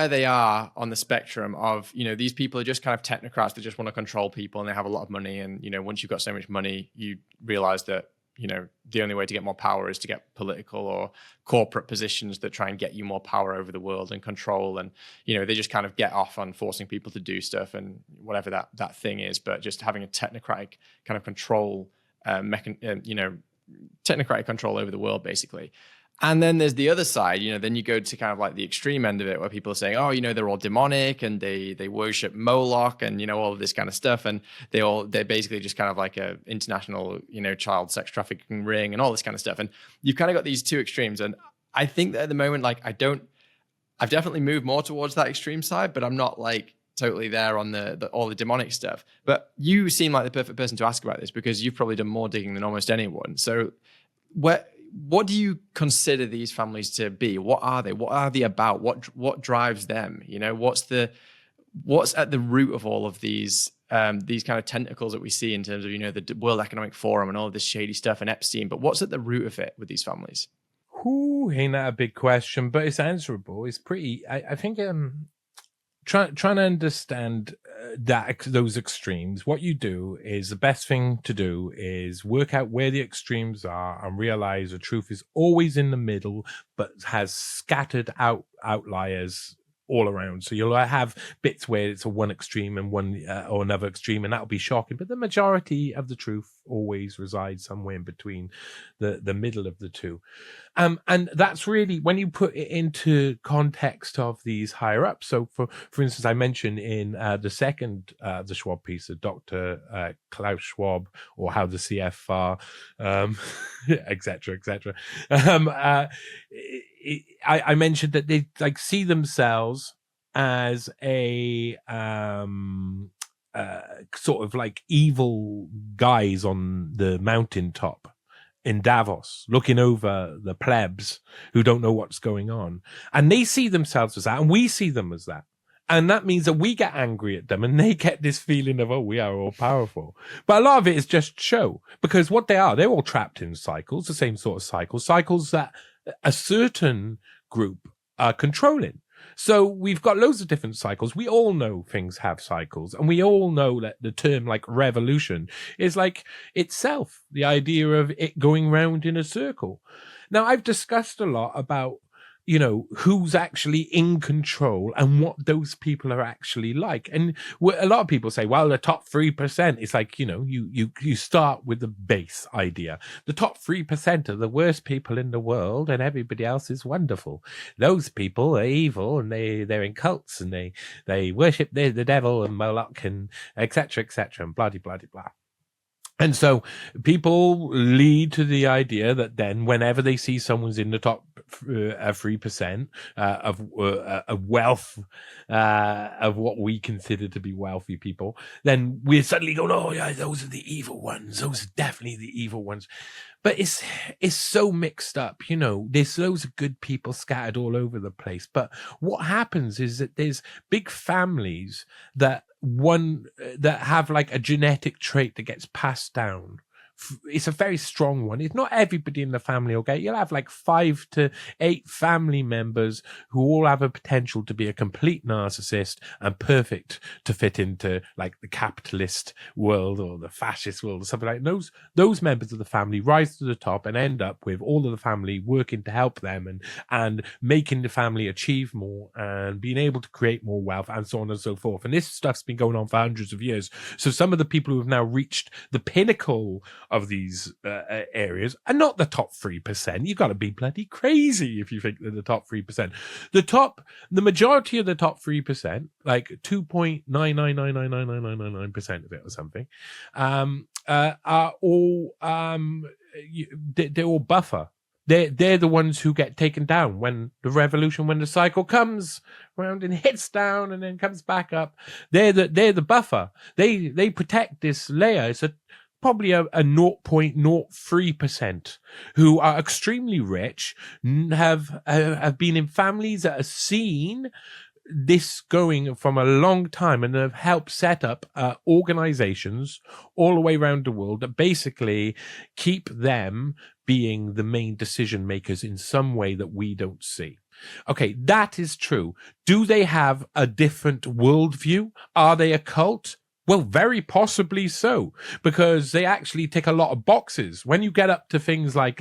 they are on the spectrum of, these people are just kind of technocrats that just want to control people, and they have a lot of money. And, once you've got so much money, you realize that, the only way to get more power is to get political or corporate positions that try and get you more power over the world and control. And, they just kind of get off on forcing people to do stuff and whatever that thing is. But just having a technocratic kind of control, technocratic control over the world, basically. And then there's the other side, then you go to kind of like the extreme end of it where people are saying, oh, they're all demonic and they worship Moloch and, all of this kind of stuff. And they're basically just kind of like a international, child sex trafficking ring and all this kind of stuff. And you've kind of got these two extremes. And I think that at the moment, like, I've definitely moved more towards that extreme side, but I'm not like totally there on all the demonic stuff. But you seem like the perfect person to ask about this because you've probably done more digging than almost anyone. So what do you consider these families to be? What are they? What are they about? What drives them? What's at the root of all of these kind of tentacles that we see in terms of, the World Economic Forum and all of this shady stuff and Epstein, but what's at the root of it with these families? Ain't that a big question, but it's answerable. It's pretty, I think, trying to understand those extremes. What you do is the best thing to do is work out where the extremes are and realize the truth is always in the middle, but has scattered outliers all around. So you'll have bits where it's a one extreme and one or another extreme, and that'll be shocking. But the majority of the truth always resides somewhere in between the middle of the two. And that's really when you put it into context of these higher ups. So for instance, I mentioned in the second the Schwab piece of Dr. Klaus Schwab, or how the CFR, etc. I mentioned that they like see themselves as a sort of like evil guys on the mountaintop in Davos, looking over the plebs who don't know what's going on. And they see themselves as that, and we see them as that. And that means that we get angry at them and they get this feeling of, oh, we are all powerful. But a lot of it is just show, because what they're all trapped in cycles, the same sort of cycles that a certain group are controlling. So we've got loads of different cycles. We all know things have cycles, and we all know that the term like revolution is like itself, the idea of it going round in a circle. Now, I've discussed a lot about, who's actually in control and what those people are actually like. And a lot of people say, well, the top 3%, it's like, you start with the base idea. The top 3% are the worst people in the world and everybody else is wonderful. Those people are evil and they're in cults and they worship the devil and Moloch and etc. and blah, blah, blah, blah. And so people lead to the idea that then whenever they see someone's in the top 3% of wealth, of what we consider to be wealthy people, then we're suddenly going, oh yeah, those are the evil ones. Those are definitely the evil ones. But it's so mixed up, there's loads of good people scattered all over the place. But what happens is that there's big families that have like a genetic trait that gets passed down. It's a very strong one. It's not everybody in the family will get. You'll have like 5 to 8 family members who all have a potential to be a complete narcissist and perfect to fit into like the capitalist world or the fascist world or something like that. Those members of the family rise to the top and end up with all of the family working to help them and making the family achieve more and being able to create more wealth and so on and so forth. And this stuff's been going on for hundreds of years. So some of the people who have now reached the pinnacle of these areas are not the top 3%. You've got to be bloody crazy if you think they're the top 3%. The majority of the top 3%, like 2.9999999% of it or something, are all they're all buffer. They're the ones who get taken down when the cycle comes around and hits down and then comes back up. They're the buffer. They protect this layer. It's probably a 0.03% who are extremely rich, have been in families that have seen this going from a long time and have helped set up organizations all the way around the world that basically keep them being the main decision makers in some way that we don't see. Okay, that is true. Do they have a different worldview? Are they a cult? Well, very possibly so, because they actually tick a lot of boxes. When you get up to things like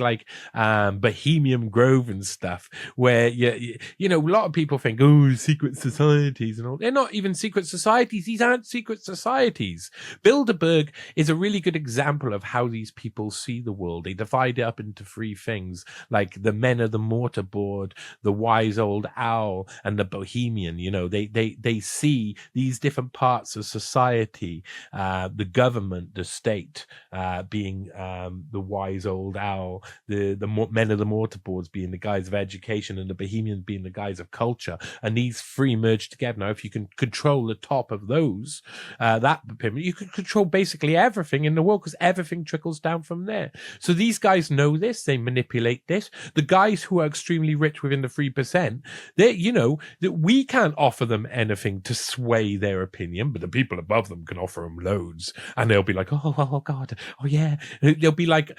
Bohemian Grove and stuff, where you know, a lot of people think, oh, secret societies and all. They're not even secret societies. These aren't secret societies. Bilderberg is a really good example of how these people see the world. They divide it up into three things, like the men of the mortarboard, the wise old owl, and the bohemian. You know, they see these different parts of society. The government, the state, being the wise old owl, the men of the mortarboards being the guys of education, and the bohemians being the guys of culture. And these three merge together. Now, if you can control the top of those, that pyramid, you can control basically everything in the world, because everything trickles down from there. So these guys know this. They manipulate this. The guys who are extremely rich within the 3%, they, you know, that we can't offer them anything to sway their opinion, but the people above them can offer them loads, and they'll be like, oh God, oh yeah. They'll be like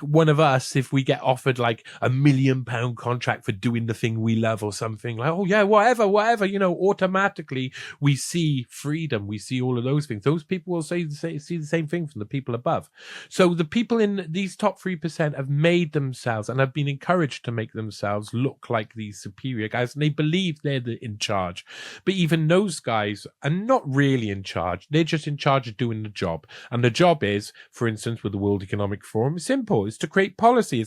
one of us, if we get offered like £1 million contract for doing the thing we love or something, like, oh yeah, whatever, you know, automatically we see freedom, we see all of those things. Those people will see the same thing from the people above. So the people in these top 3% have made themselves and have been encouraged to make themselves look like these superior guys, and they believe they're in charge. But even those guys are not really in charge. They're just in charge of doing the job. And the job is, for instance, with the World Economic Forum, it's simple. It's to create policy.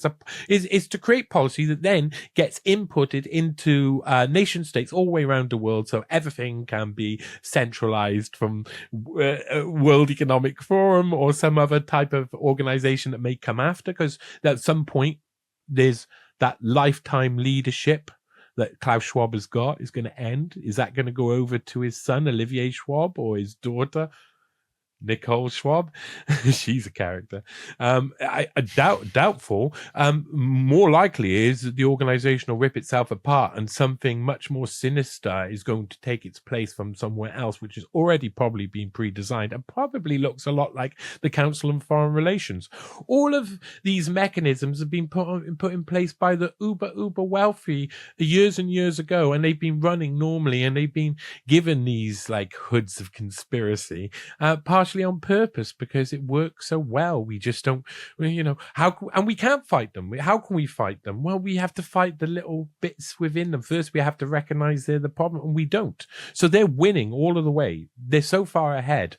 It's to create policy that then gets inputted into nation states all the way around the world, so everything can be centralized from World Economic Forum or some other type of organization that may come after, because at some point there's that lifetime leadership that Klaus Schwab has got is going to end. Is that going to go over to his son, Olivier Schwab, or his daughter, Nicole Schwab? She's a character. I doubtful. More likely is that the organization will rip itself apart and something much more sinister is going to take its place from somewhere else, which has already probably been pre-designed and probably looks a lot like the Council on Foreign Relations. All of these mechanisms have been put in place by the uber wealthy years and years ago, and they've been running normally, and they've been given these like hoods of conspiracy, partially on purpose, because it works so well. We just don't, you know, and we can't fight them. How can we fight them? Well, we have to fight the little bits within them. First, we have to recognize they're the problem, and we don't. So they're winning all of the way. They're so far ahead.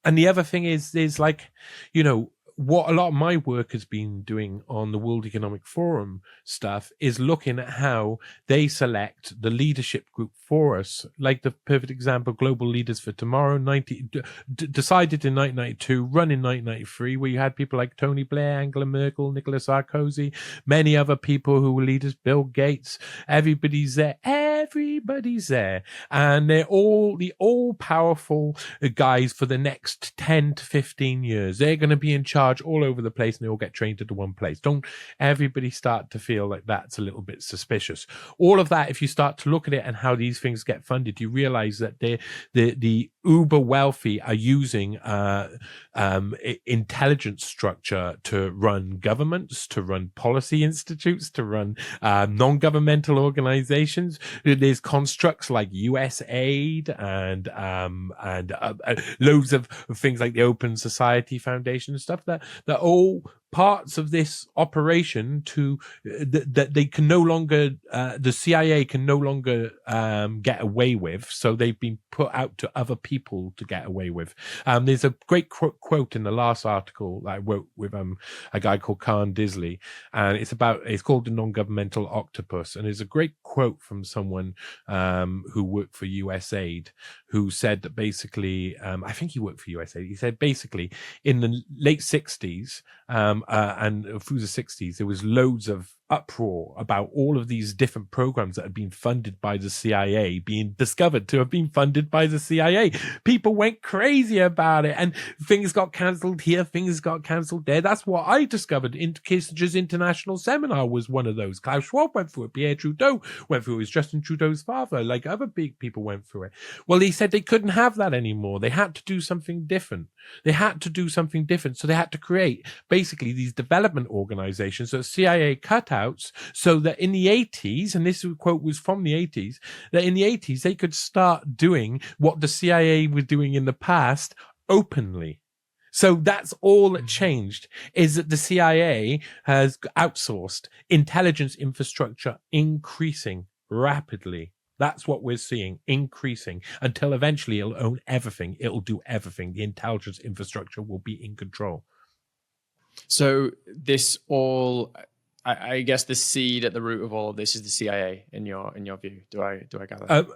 And the other thing is, there's like, you know, what a lot of my work has been doing on the World Economic Forum stuff is looking at how they select the leadership group for us. Like the perfect example, Global Leaders for Tomorrow, decided in 1992, run in 1993, where you had people like Tony Blair, Angela Merkel, Nicolas Sarkozy, many other people who were leaders, Bill Gates. Everybody's there. And they're all the all-powerful guys for the next 10 to 15 years. They're going to be in charge all over the place, and they all get trained into one place. Don't everybody start to feel like that's a little bit suspicious. All of that, if you start to look at it and how these things get funded, you realize that the uber wealthy are using intelligence structure to run governments, to run policy institutes, to run non-governmental organizations. There's constructs like USAID and loads of things like the Open Society Foundation and stuff that all parts of this operation to that they can no longer, the CIA can no longer get away with. So they've been put out to other people to get away with. There's a great quote in the last article that I wrote with a guy called Khan Disley, and it's called The Non-Governmental Octopus. And there's a great quote from someone who worked for USAID, who said that basically, I think he worked for USAID. He said basically in the late 60s, and through the 60s, there was loads of uproar about all of these different programs that had been funded by the CIA being discovered to have been funded by the CIA. People went crazy about it, and things got cancelled here, things got cancelled there. That's what I discovered. Kissinger's International Seminar was one of those. Klaus Schwab went through it. Pierre Trudeau went through it. It was Justin Trudeau's father. Like other big people went through it. Well, they said they couldn't have that anymore. They had to do something different. So they had to create basically these development organizations that CIA cutouts, so that in the 80s, and this quote was from the 80s, that in the 80s they could start doing what the CIA was doing in the past openly. So that's all that changed, is that the CIA has outsourced intelligence infrastructure increasing rapidly. That's what we're seeing, increasing, until eventually it'll own everything. It'll do everything. The intelligence infrastructure will be in control. So this all, I guess the seed at the root of all of this is the CIA in your view. Do I gather?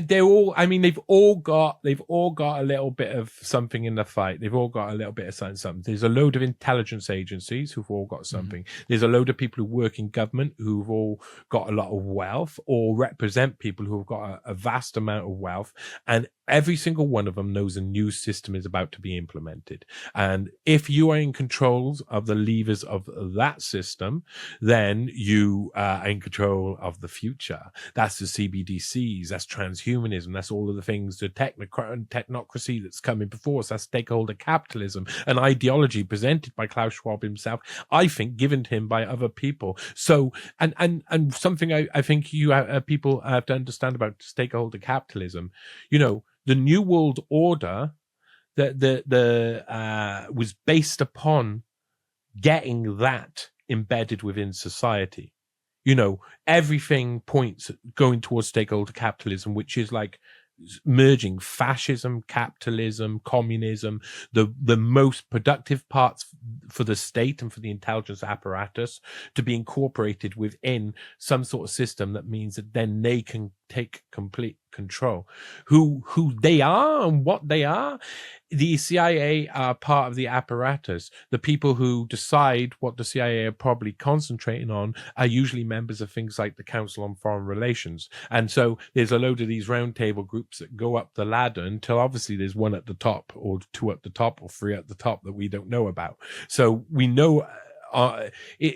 They're all. I mean, they've all got a little bit of something in the fight. They've all got a little bit of something. There's a load of intelligence agencies who've all got something. There's a load of people who work in government who've all got a lot of wealth or represent people who've got a vast amount of wealth, and every single one of them knows a new system is about to be implemented. And if you are in control of the levers of that system, then you are in control of the future. That's the CBDCs, that's transhumanism, that's all of the things, the technocracy that's coming before us, that's stakeholder capitalism, an ideology presented by Klaus Schwab himself, I think given to him by other people. So, and something I think you people have to understand about stakeholder capitalism, the New World Order was based upon getting that embedded within society. Everything points going towards stakeholder capitalism, which is like merging fascism, capitalism, communism, the most productive parts for the state and for the intelligence apparatus to be incorporated within some sort of system that means that then they can take complete control. Who they are and what they are, the CIA are part of the apparatus. The people who decide what the CIA are probably concentrating on are usually members of things like the Council on Foreign Relations. And so there's a load of these roundtable groups that go up the ladder until obviously there's one at the top or two at the top or three at the top that we don't know about. So we know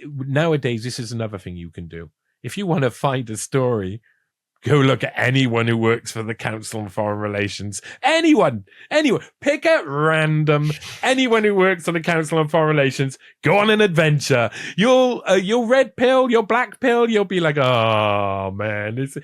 nowadays, this is another thing you can do. If you want to find a story, go look at anyone who works for the Council on Foreign Relations. Anyone. Pick at random anyone who works on the Council on Foreign Relations. Go on an adventure. You'll red pill, you'll black pill. You'll be like, oh man, it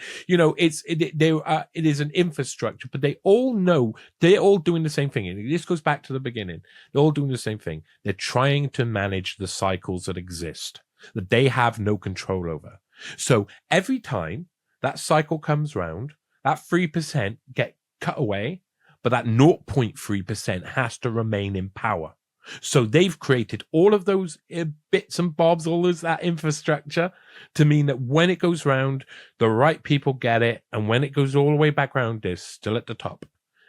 is an infrastructure, but they all know they're all doing the same thing. And this goes back to the beginning. They're all doing the same thing. They're trying to manage the cycles that exist that they have no control over. So every time that cycle comes round, that 3% get cut away, but that 0.3% has to remain in power. So they've created all of those bits and bobs, all of that infrastructure to mean that when it goes round, the right people get it. And when it goes all the way back round, they're still at the top.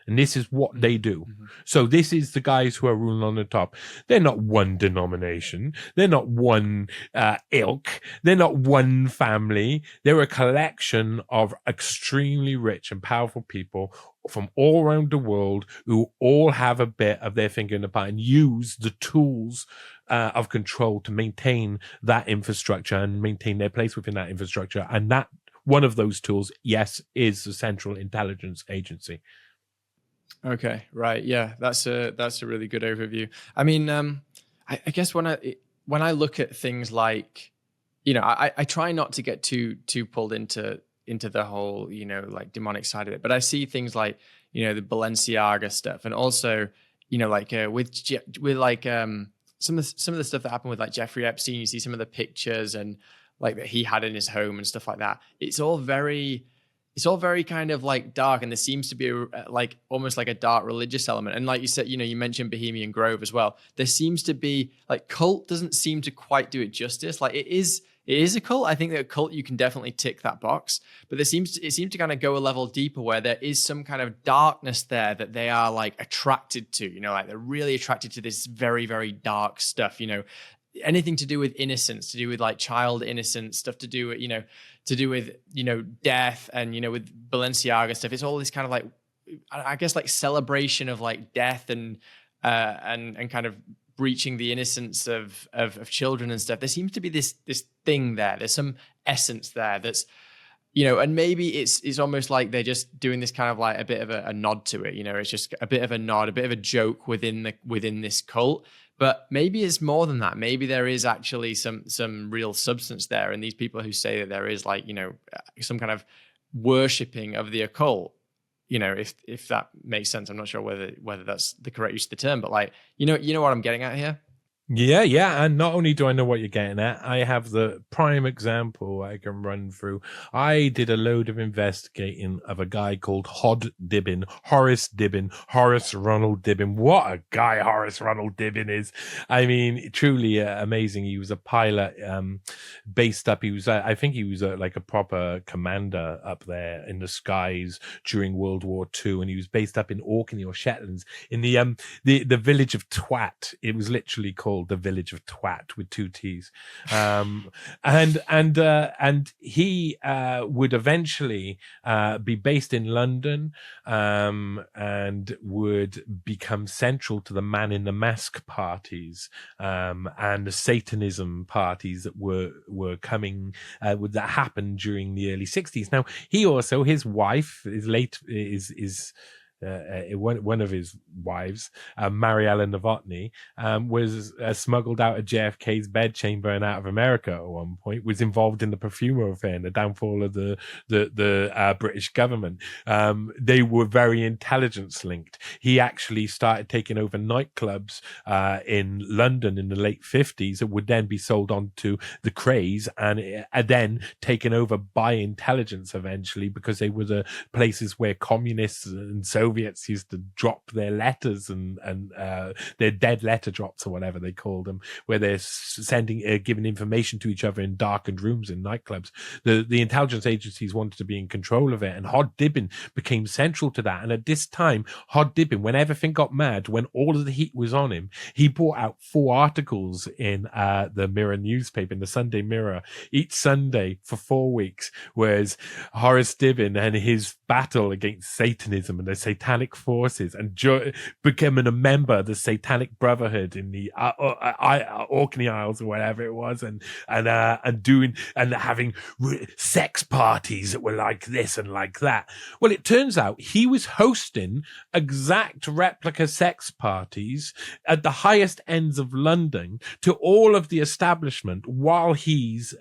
And this is what they do. Mm-hmm. So this is the guys who are ruling on the top. They're not one denomination. They're not one ilk. They're not one family. They're a collection of extremely rich and powerful people from all around the world who all have a bit of their finger in the pie and use the tools of control to maintain that infrastructure and maintain their place within that infrastructure. And that one of those tools, yes, is the Central Intelligence Agency. Okay, right. Yeah, that's a really good overview. I mean, I guess when I look at things like, I try not to get too pulled into the whole, like demonic side of it, but I see things like, the Balenciaga stuff, and also, with some of the stuff that happened with like Jeffrey Epstein. You see some of the pictures and like that he had in his home and stuff like that. It's all very kind of like dark, and there seems to be like almost like a dark religious element. And like you said, you mentioned Bohemian Grove as well. There seems to be like cult doesn't seem to quite do it justice. Like it is a cult. I think that a cult, you can definitely tick that box, but it seems to kind of go a level deeper where there is some kind of darkness there that they are like attracted to, like they're really attracted to this very, very dark stuff, anything to do with innocence, to do with like child innocence, stuff to do with, death, and, with Balenciaga stuff. It's all this kind of like, I guess, like celebration of like death and kind of breaching the innocence of children and stuff. There seems to be this thing there. There's some essence there that's, and maybe it's almost like they're just doing this kind of like a bit of a nod to it. It's just a bit of a nod, a bit of a joke within this cult. But maybe it's more than that. Maybe there is actually some real substance there. And these people who say that there is like, some kind of worshipping of the occult, if that makes sense. I'm not sure whether that's the correct use of the term, but like, you know what I'm getting at here? Yeah. And not only do I know what you're getting at, I have the prime example I can run through. I did a load of investigating of a guy called Horace Ronald Dibbin. What a guy Horace Ronald Dibbin is. I mean, truly amazing. He was a pilot based up. He was, I think he was like a proper commander up there in the skies during World War II. And he was based up in Orkney or Shetlands in the village of Twat. It was literally called the village of Twat with 2 T's. And he would eventually be based in London and would become central to the Man in the Mask parties and the Satanism parties that were coming that happened during the early 60s. Now, he also, his wife is one of his wives, Mariella Novotny, was smuggled out of JFK's bedchamber and out of America at one point, was involved in the Perfumer affair and the downfall of the British government. They were very intelligence linked. He actually started taking over nightclubs in London in the late 50s that would then be sold on to the Krays and then taken over by intelligence eventually, because they were the places where communists and Soviets used to drop their letters and their dead letter drops or whatever they called them, where they're giving information to each other in darkened rooms in nightclubs. The intelligence agencies wanted to be in control of it, and Hod Dibbin became central to that. And at this time, Hod Dibbin, when everything got mad, when all of the heat was on him, he brought out 4 articles in the Mirror newspaper, in the Sunday Mirror, each Sunday for 4 weeks, whereas Horace Dibbin and his battle against Satanism and the satanic forces, and becoming a member of the Satanic Brotherhood in the Orkney Isles or whatever it was, and having sex parties that were like this and like that. Well, it turns out he was hosting exact replica sex parties at the highest ends of London to all of the establishment while he's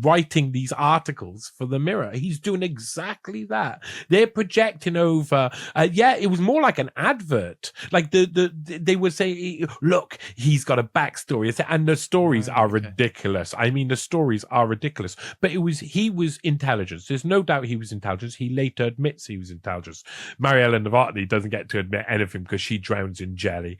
writing these articles for the Mirror. He's doing exactly that. They're projecting over. It was more like an advert. Like they would say, look, he's got a backstory, and the stories are ridiculous. I mean, the stories are ridiculous. But he was intelligence. There's no doubt he was intelligence. He later admits he was intelligence. Mariella Novotny doesn't get to admit anything because she drowns in jelly.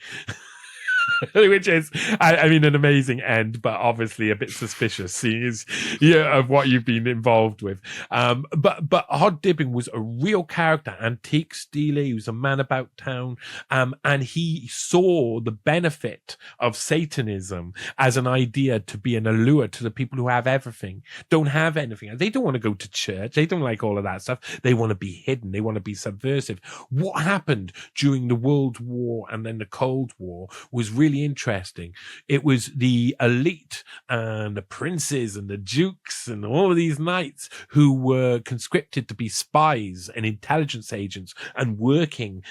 Which is, I mean, an amazing end, but obviously a bit suspicious, seeing as of what you've been involved with. But Hod Dibbin was a real character, antique dealer. He was a man about town, and he saw the benefit of Satanism as an idea to be an allure to the people who have everything, don't have anything. They don't want to go to church. They don't like all of that stuff. They want to be hidden. They want to be subversive. What happened during the World War and then the Cold War was really interesting. It was the elite and the princes and the dukes and all of these knights who were conscripted to be spies and intelligence agents and working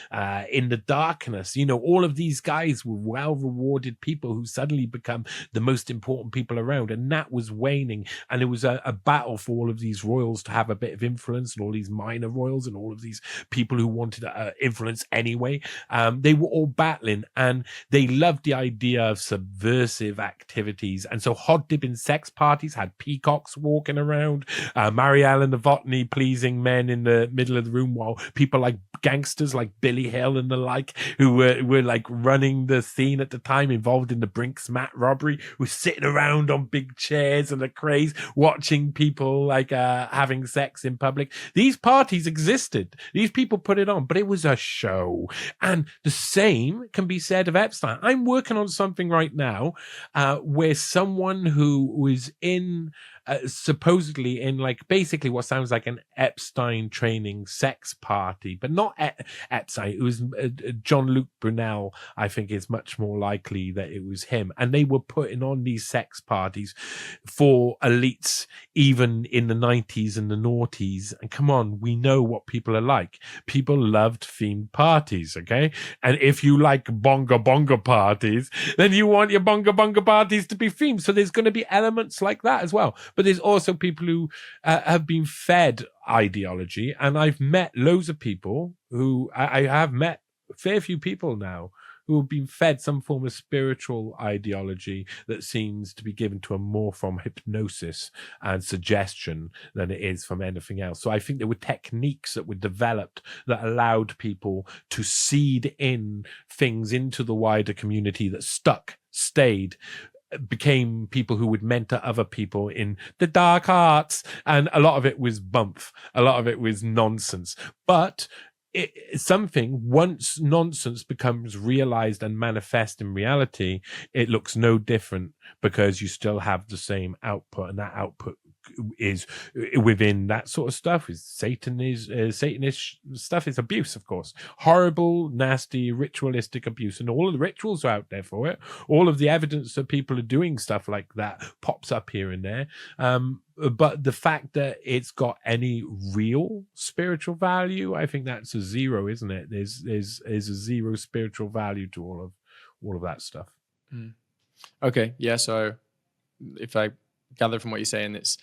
in the darkness. All of these guys were well-rewarded people who suddenly become the most important people around, and that was waning. And it was a battle for all of these royals to have a bit of influence, and all these minor royals and all of these people who wanted influence anyway. They were all battling, and they loved the idea of subversive activities. And so Hod Dibbin sex parties had peacocks walking around, Mariella Novotny pleasing men in the middle of the room, while people like gangsters like Billy Hill and the like, who were like running the scene at the time, involved in the Brinks Mat robbery, were sitting around on big chairs and a craze watching people like having sex in public. These parties existed. These people put it on, but it was a show. And the same can be said of Epstein. I'm working on something right now where someone who was in supposedly in like basically what sounds like an Epstein training sex party, but not Epstein. It was Jean-Luc Brunel. I think is much more likely that it was him. And they were putting on these sex parties for elites, even in the 90s and the noughties. And come on, we know what people are like. People loved themed parties, okay? And if you like bonga parties, then you want your bonga parties to be themed. So there's going to be elements like that as well. But there's also people who have been fed ideology. And I've met loads of people who I have met a fair few people now who have been fed some form of spiritual ideology that seems to be given to them more from hypnosis and suggestion than it is from anything else. So I think there were techniques that were developed that allowed people to seed in things into the wider community that stayed, became people who would mentor other people in the dark arts. And a lot of it was bump. A lot of it was nonsense. But something, once nonsense becomes realized and manifest in reality, it looks no different, because you still have the same output, and that output is within that sort of stuff is Satanist stuff is abuse, of course, horrible, nasty, ritualistic abuse, and all of the rituals are out there for it. All of the evidence that people are doing stuff like that pops up here and there. But the fact that it's got any real spiritual value, I think that's a zero, isn't it? There's a zero spiritual value to all of that stuff. Okay, yeah. So if I gather from what you're saying, it's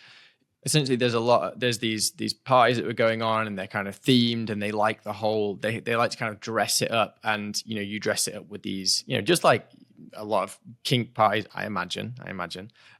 essentially there's these parties that were going on, and they're kind of themed, and they like the whole, they like to kind of dress it up, and you dress it up with these, just like a lot of kink parties, I imagine,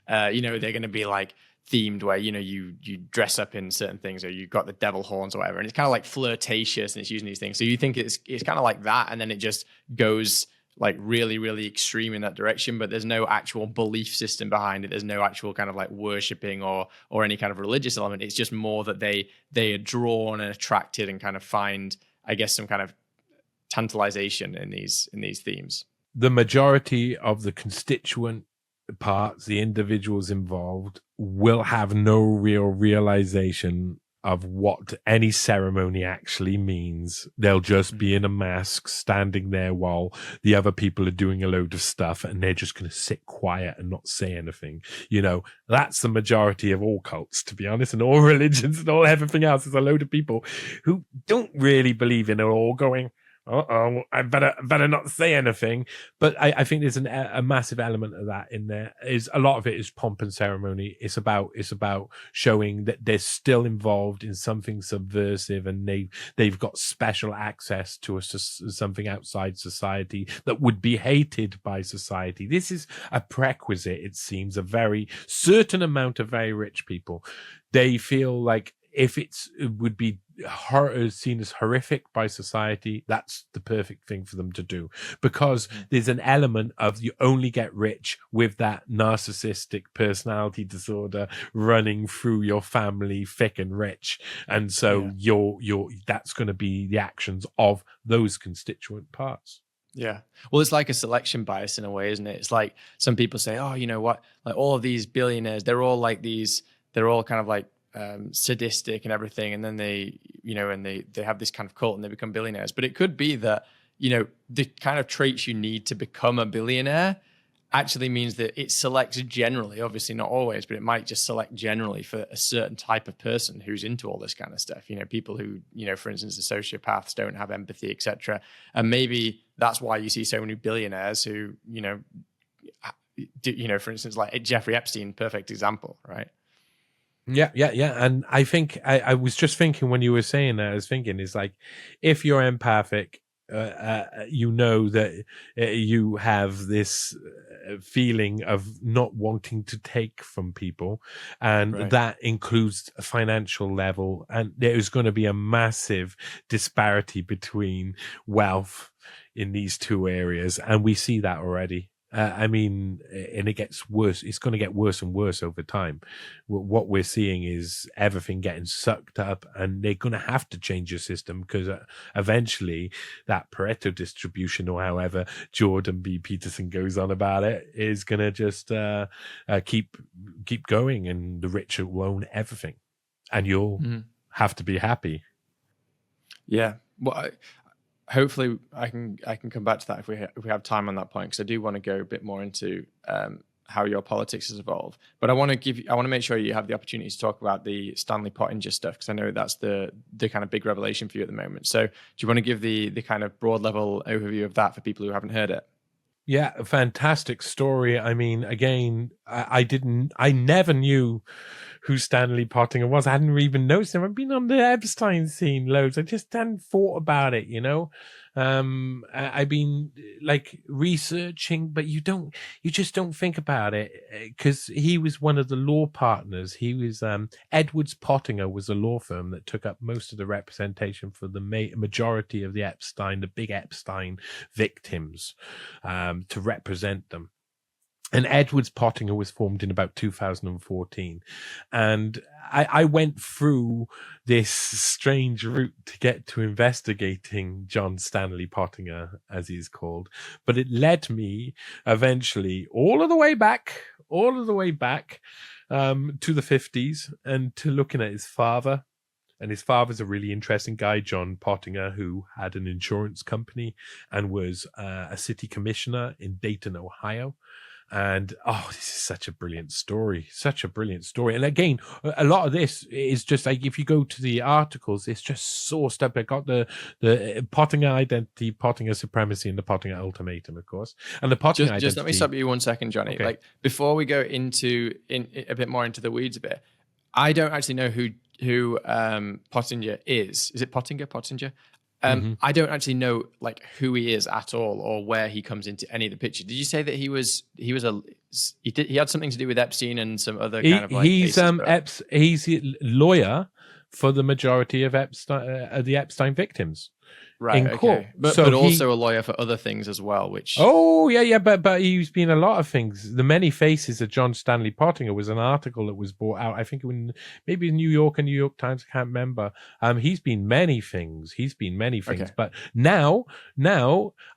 they're going to be like themed where you dress up in certain things, or you got the devil horns or whatever, and it's kind of like flirtatious, and it's using these things. So you think it's kind of like that, and then it just goes like really, really extreme in that direction, but there's no actual belief system behind it. There's no actual kind of like worshipping or any kind of religious element. It's just more that they are drawn and attracted and kind of find, I guess, some kind of tantalization in these themes. The majority of the constituent parts, the individuals involved, will have no real realization of what any ceremony actually means. They'll just be in a mask standing there while the other people are doing a load of stuff, and they're just going to sit quiet and not say anything. That's the majority of all cults, to be honest, and all religions and all everything else. Is a load of people who don't really believe in it, all going, I better not say anything. But I think there's a massive element of that in there. Is a lot of it is pomp and ceremony. It's about showing that they're still involved in something subversive, and they've got special access to something outside society that would be hated by society. This is a prerequisite, it seems. A very certain amount of very rich people, they feel like if it would be seen as horrific by society, that's the perfect thing for them to do, because there's an element of you only get rich with that narcissistic personality disorder running through your family, thick and rich, and so you're that's going to be the actions of those constituent parts. Yeah. Well, it's like a selection bias in a way, isn't it? It's like some people say, oh, you know what, like all of these billionaires, they're all kind of like sadistic and everything, and then they have this kind of cult and they become billionaires. But it could be that the kind of traits you need to become a billionaire actually means that it selects generally, obviously not always, but it might just select generally for a certain type of person who's into all this kind of stuff. People who, for instance, the sociopaths don't have empathy, etc. And maybe that's why you see so many billionaires who, for instance, like Jeffrey Epstein, perfect example, right? Yeah. And I think I was just thinking when you were saying that, I was thinking is like, if you're empathic, that you have this feeling of not wanting to take from people, and that includes a financial level, and there's going to be a massive disparity between wealth in these two areas, and we see that already. And it gets worse. It's going to get worse and worse over time. What we're seeing is everything getting sucked up, and they're going to have to change your system, because eventually that Pareto distribution, or however Jordan B. Peterson goes on about it, is going to just keep going, and the rich will own everything, and you'll have to be happy. Yeah. Well, hopefully I can come back to that if we have time on that point, because I do want to go a bit more into how your politics has evolved. But I want to make sure you have the opportunity to talk about the Stanley Pottinger stuff, because I know that's the kind of big revelation for you at the moment. So do you want to give the kind of broad level overview of that for people who haven't heard it? Yeah, a fantastic story. I mean, again, I never knew who Stanley Pottinger was. I hadn't even noticed him. I've been on the Epstein scene loads. I just hadn't thought about it, you know. I've been like researching, but you just don't think about it, because he was one of the law partners. He was Edwards Pottinger was a law firm that took up most of the representation for the majority of the big Epstein victims, to represent them. And Edwards Pottinger was formed in about 2014. And I went through this strange route to get to investigating John Stanley Pottinger, as he's called. But it led me eventually all of the way back to the 50s, and to looking at his father. And his father's a really interesting guy, John Pottinger, who had an insurance company and was a city commissioner in Dayton, Ohio. And this is such a brilliant story. And again, a lot of this is just like, if you go to the articles, it's just sourced up. I got the Pottinger identity, Pottinger supremacy, and the Pottinger ultimatum, of course. And the Pottinger identity. Just let me stop you 1 second, Johnny. Okay. Like, before we go into a bit more into the weeds a bit, I don't actually know who Pottinger is. Is it Pottinger? I don't actually know like who he is at all, or where he comes into any of the picture. Did you say that he had something to do with Epstein and some other kind of like he's cases, he's a lawyer for the majority of the Epstein victims, right? in court. Okay. But also a lawyer for other things as well, which but he's been a lot of things. The Many Faces of John Stanley Pottinger was an article that was brought out, I think, when maybe in New York and New York Times, I can't remember. He's been many things. Okay. But now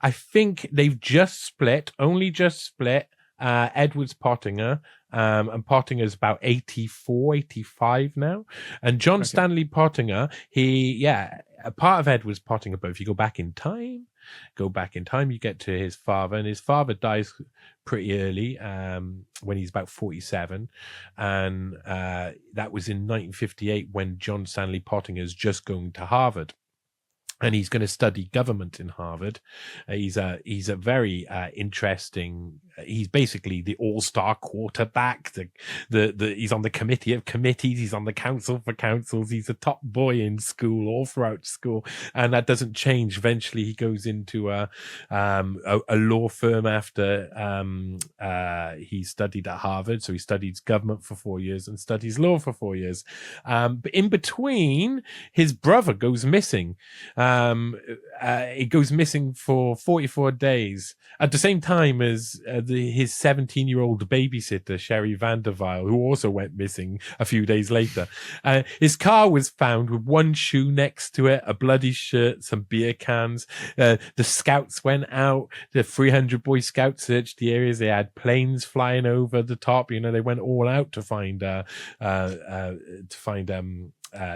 I think they've only just split Edwards Pottinger, and Pottinger's about 84, 85 now. And John Stanley Pottinger, a part of Edwards Pottinger, but if you go back in time, you get to his father, and his father dies pretty early, when he's about 47. And that was in 1958, when John Stanley Pottinger is just going to Harvard. And he's going to study government in Harvard. He's a very interesting. He's basically the all-star quarterback. He's on the committee of committees. He's on the council for councils. He's a top boy in school, all throughout school, and that doesn't change. Eventually, he goes into a law firm after he studied at Harvard. So he studies government for 4 years and studies law for 4 years. But in between, his brother goes missing. It goes missing for 44 days at the same time as his 17-year-old babysitter, Sherry Vanderville, who also went missing a few days later. His car was found with one shoe next to it, a bloody shirt, some beer cans. The scouts went out. The 300 Boy Scouts searched the areas. They had planes flying over the top. You know, they went all out to find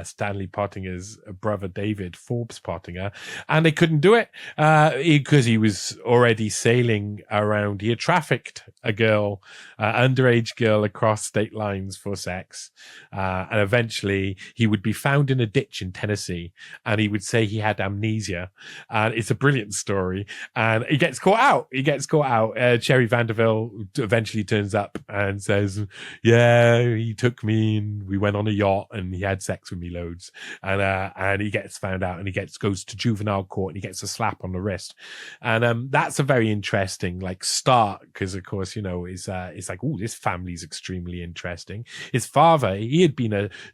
Stanley Pottinger's brother David Forbes Pottinger, and they couldn't do it because he was already sailing around. He had trafficked a girl, underage girl, across state lines for sex, and eventually he would be found in a ditch in Tennessee, and he would say he had amnesia, and it's a brilliant story. And he gets caught out. Sherry Vanderville eventually turns up and says, "Yeah, he took me and we went on a yacht and he had sex with me loads." And he gets found out, and he goes to juvenile court, and he gets a slap on the wrist. And that's a very interesting start, because of course, you know, it's like, oh, this family's extremely interesting. His father,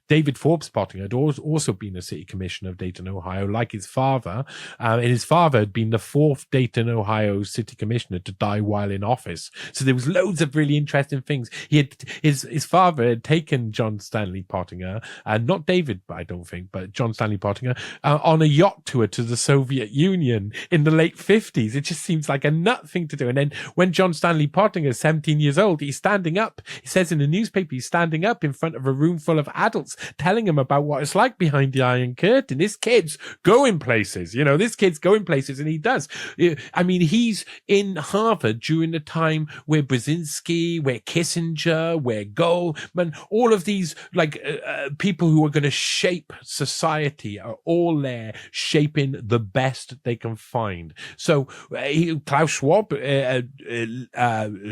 David Forbes Pottinger had also been a city commissioner of Dayton, Ohio, like his father. And his father had been the fourth Dayton, Ohio city commissioner to die while in office. So there was loads of really interesting things. His father had taken John Stanley Pottinger, and not David, I don't think, but John Stanley Pottinger, on a yacht tour to the Soviet Union in the late 50s. It just seems like a nut thing to do. And then when John Stanley Pottinger Pottinger, 17 years old, he's standing up. He says in the newspaper, he's standing up in front of a room full of adults, telling him about what it's like behind the Iron Curtain. This kid's going places, this kid's going places, and he does. I mean, he's in Harvard during the time where Brzezinski, where Kissinger, where Goldman, all of these people who are going to shape society are all there shaping the best they can find. So Klaus Schwab, a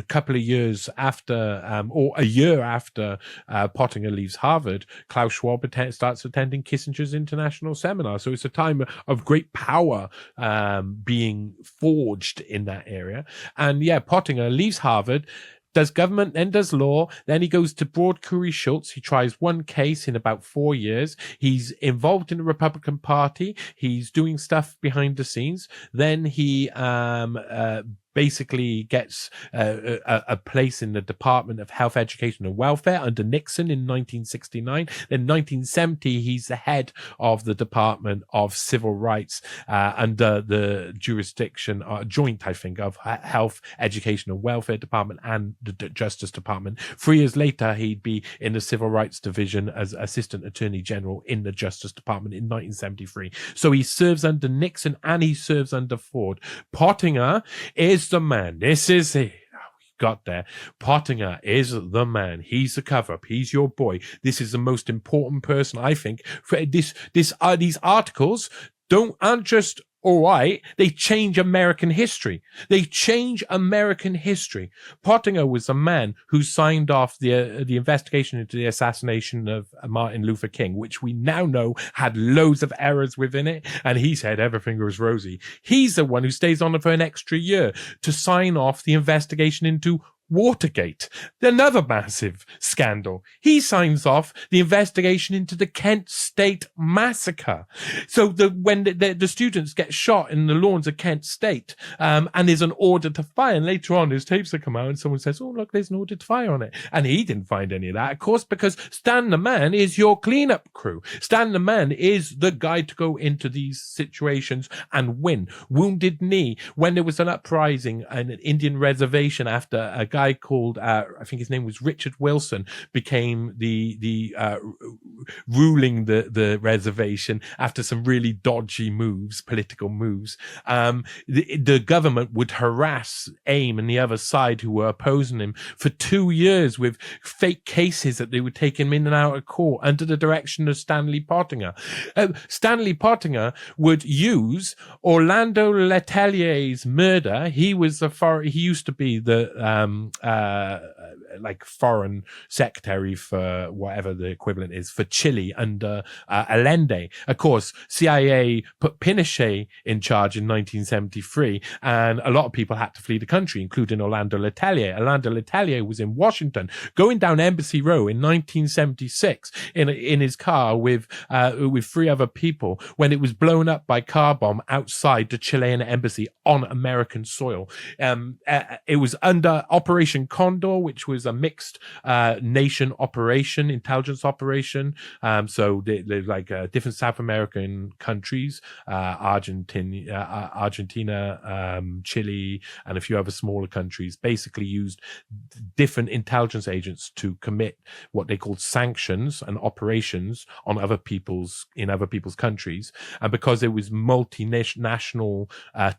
couple of years after, or a year after Pottinger leaves Harvard, Klaus Schwab starts attending Kissinger's international seminar. So it's a time of great power being forged in that area. And Pottinger leaves Harvard, does government, then does law, then he goes to Broad Curry Schultz. He tries one case in about 4 years. He's involved in the Republican Party. He's doing stuff behind the scenes. Then he basically gets a place in the Department of Health, Education and Welfare under Nixon in 1969. Then 1970, he's the head of the Department of Civil Rights under the jurisdiction, joint, I think, of Health, Education and Welfare Department and the Justice Department. 3 years later, he'd be in the Civil Rights Division as Assistant Attorney General in the Justice Department in 1973. So he serves under Nixon and he serves under Ford. Pottinger is the man. This is it. Got there. Pottinger is the man. He's the cover-up. He's your boy. This is the most important person, I think. For these articles aren't just all right. They change American history. They change American history. Pottinger was a man who signed off the investigation into the assassination of Martin Luther King, which we now know had loads of errors within it. And he said everything was rosy. He's the one who stays on for an extra year to sign off the investigation into Watergate, another massive scandal. He signs off the investigation into the Kent State massacre. So when the students get shot in the lawns of Kent State, and there's an order to fire, and later on his tapes have come out and someone says, oh, look, there's an order to fire on it. And he didn't find any of that, of course, because Stan the Man is your cleanup crew. Stan the Man is the guy to go into these situations and win. Wounded Knee, when there was an uprising on an Indian reservation after a guy called I think his name was Richard Wilson became the ruling the reservation after some really dodgy political moves. The government would harass AIM and the other side who were opposing him for 2 years with fake cases that they would take him in and out of court under the direction of Stanley Pottinger. Stanley Pottinger would use Orlando Letelier's murder. He used to be the foreign secretary for whatever the equivalent is for Chile under Allende. Of course, CIA put Pinochet in charge in 1973, and a lot of people had to flee the country, including Orlando Letelier. Orlando Letelier was in Washington, going down Embassy Row in 1976 in his car with 3 other people when it was blown up by car bomb outside the Chilean embassy on American soil. It was under Operation Condor, which was a mixed nation operation, intelligence operation. So there's different South American countries, Argentina, Chile, and a few other smaller countries basically used different intelligence agents to commit what they called sanctions and operations on other people's countries. And because it was multinational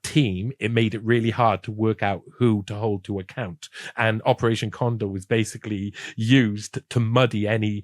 team, it made it really hard to work out who to hold to account. And Operation Condor was basically used to muddy any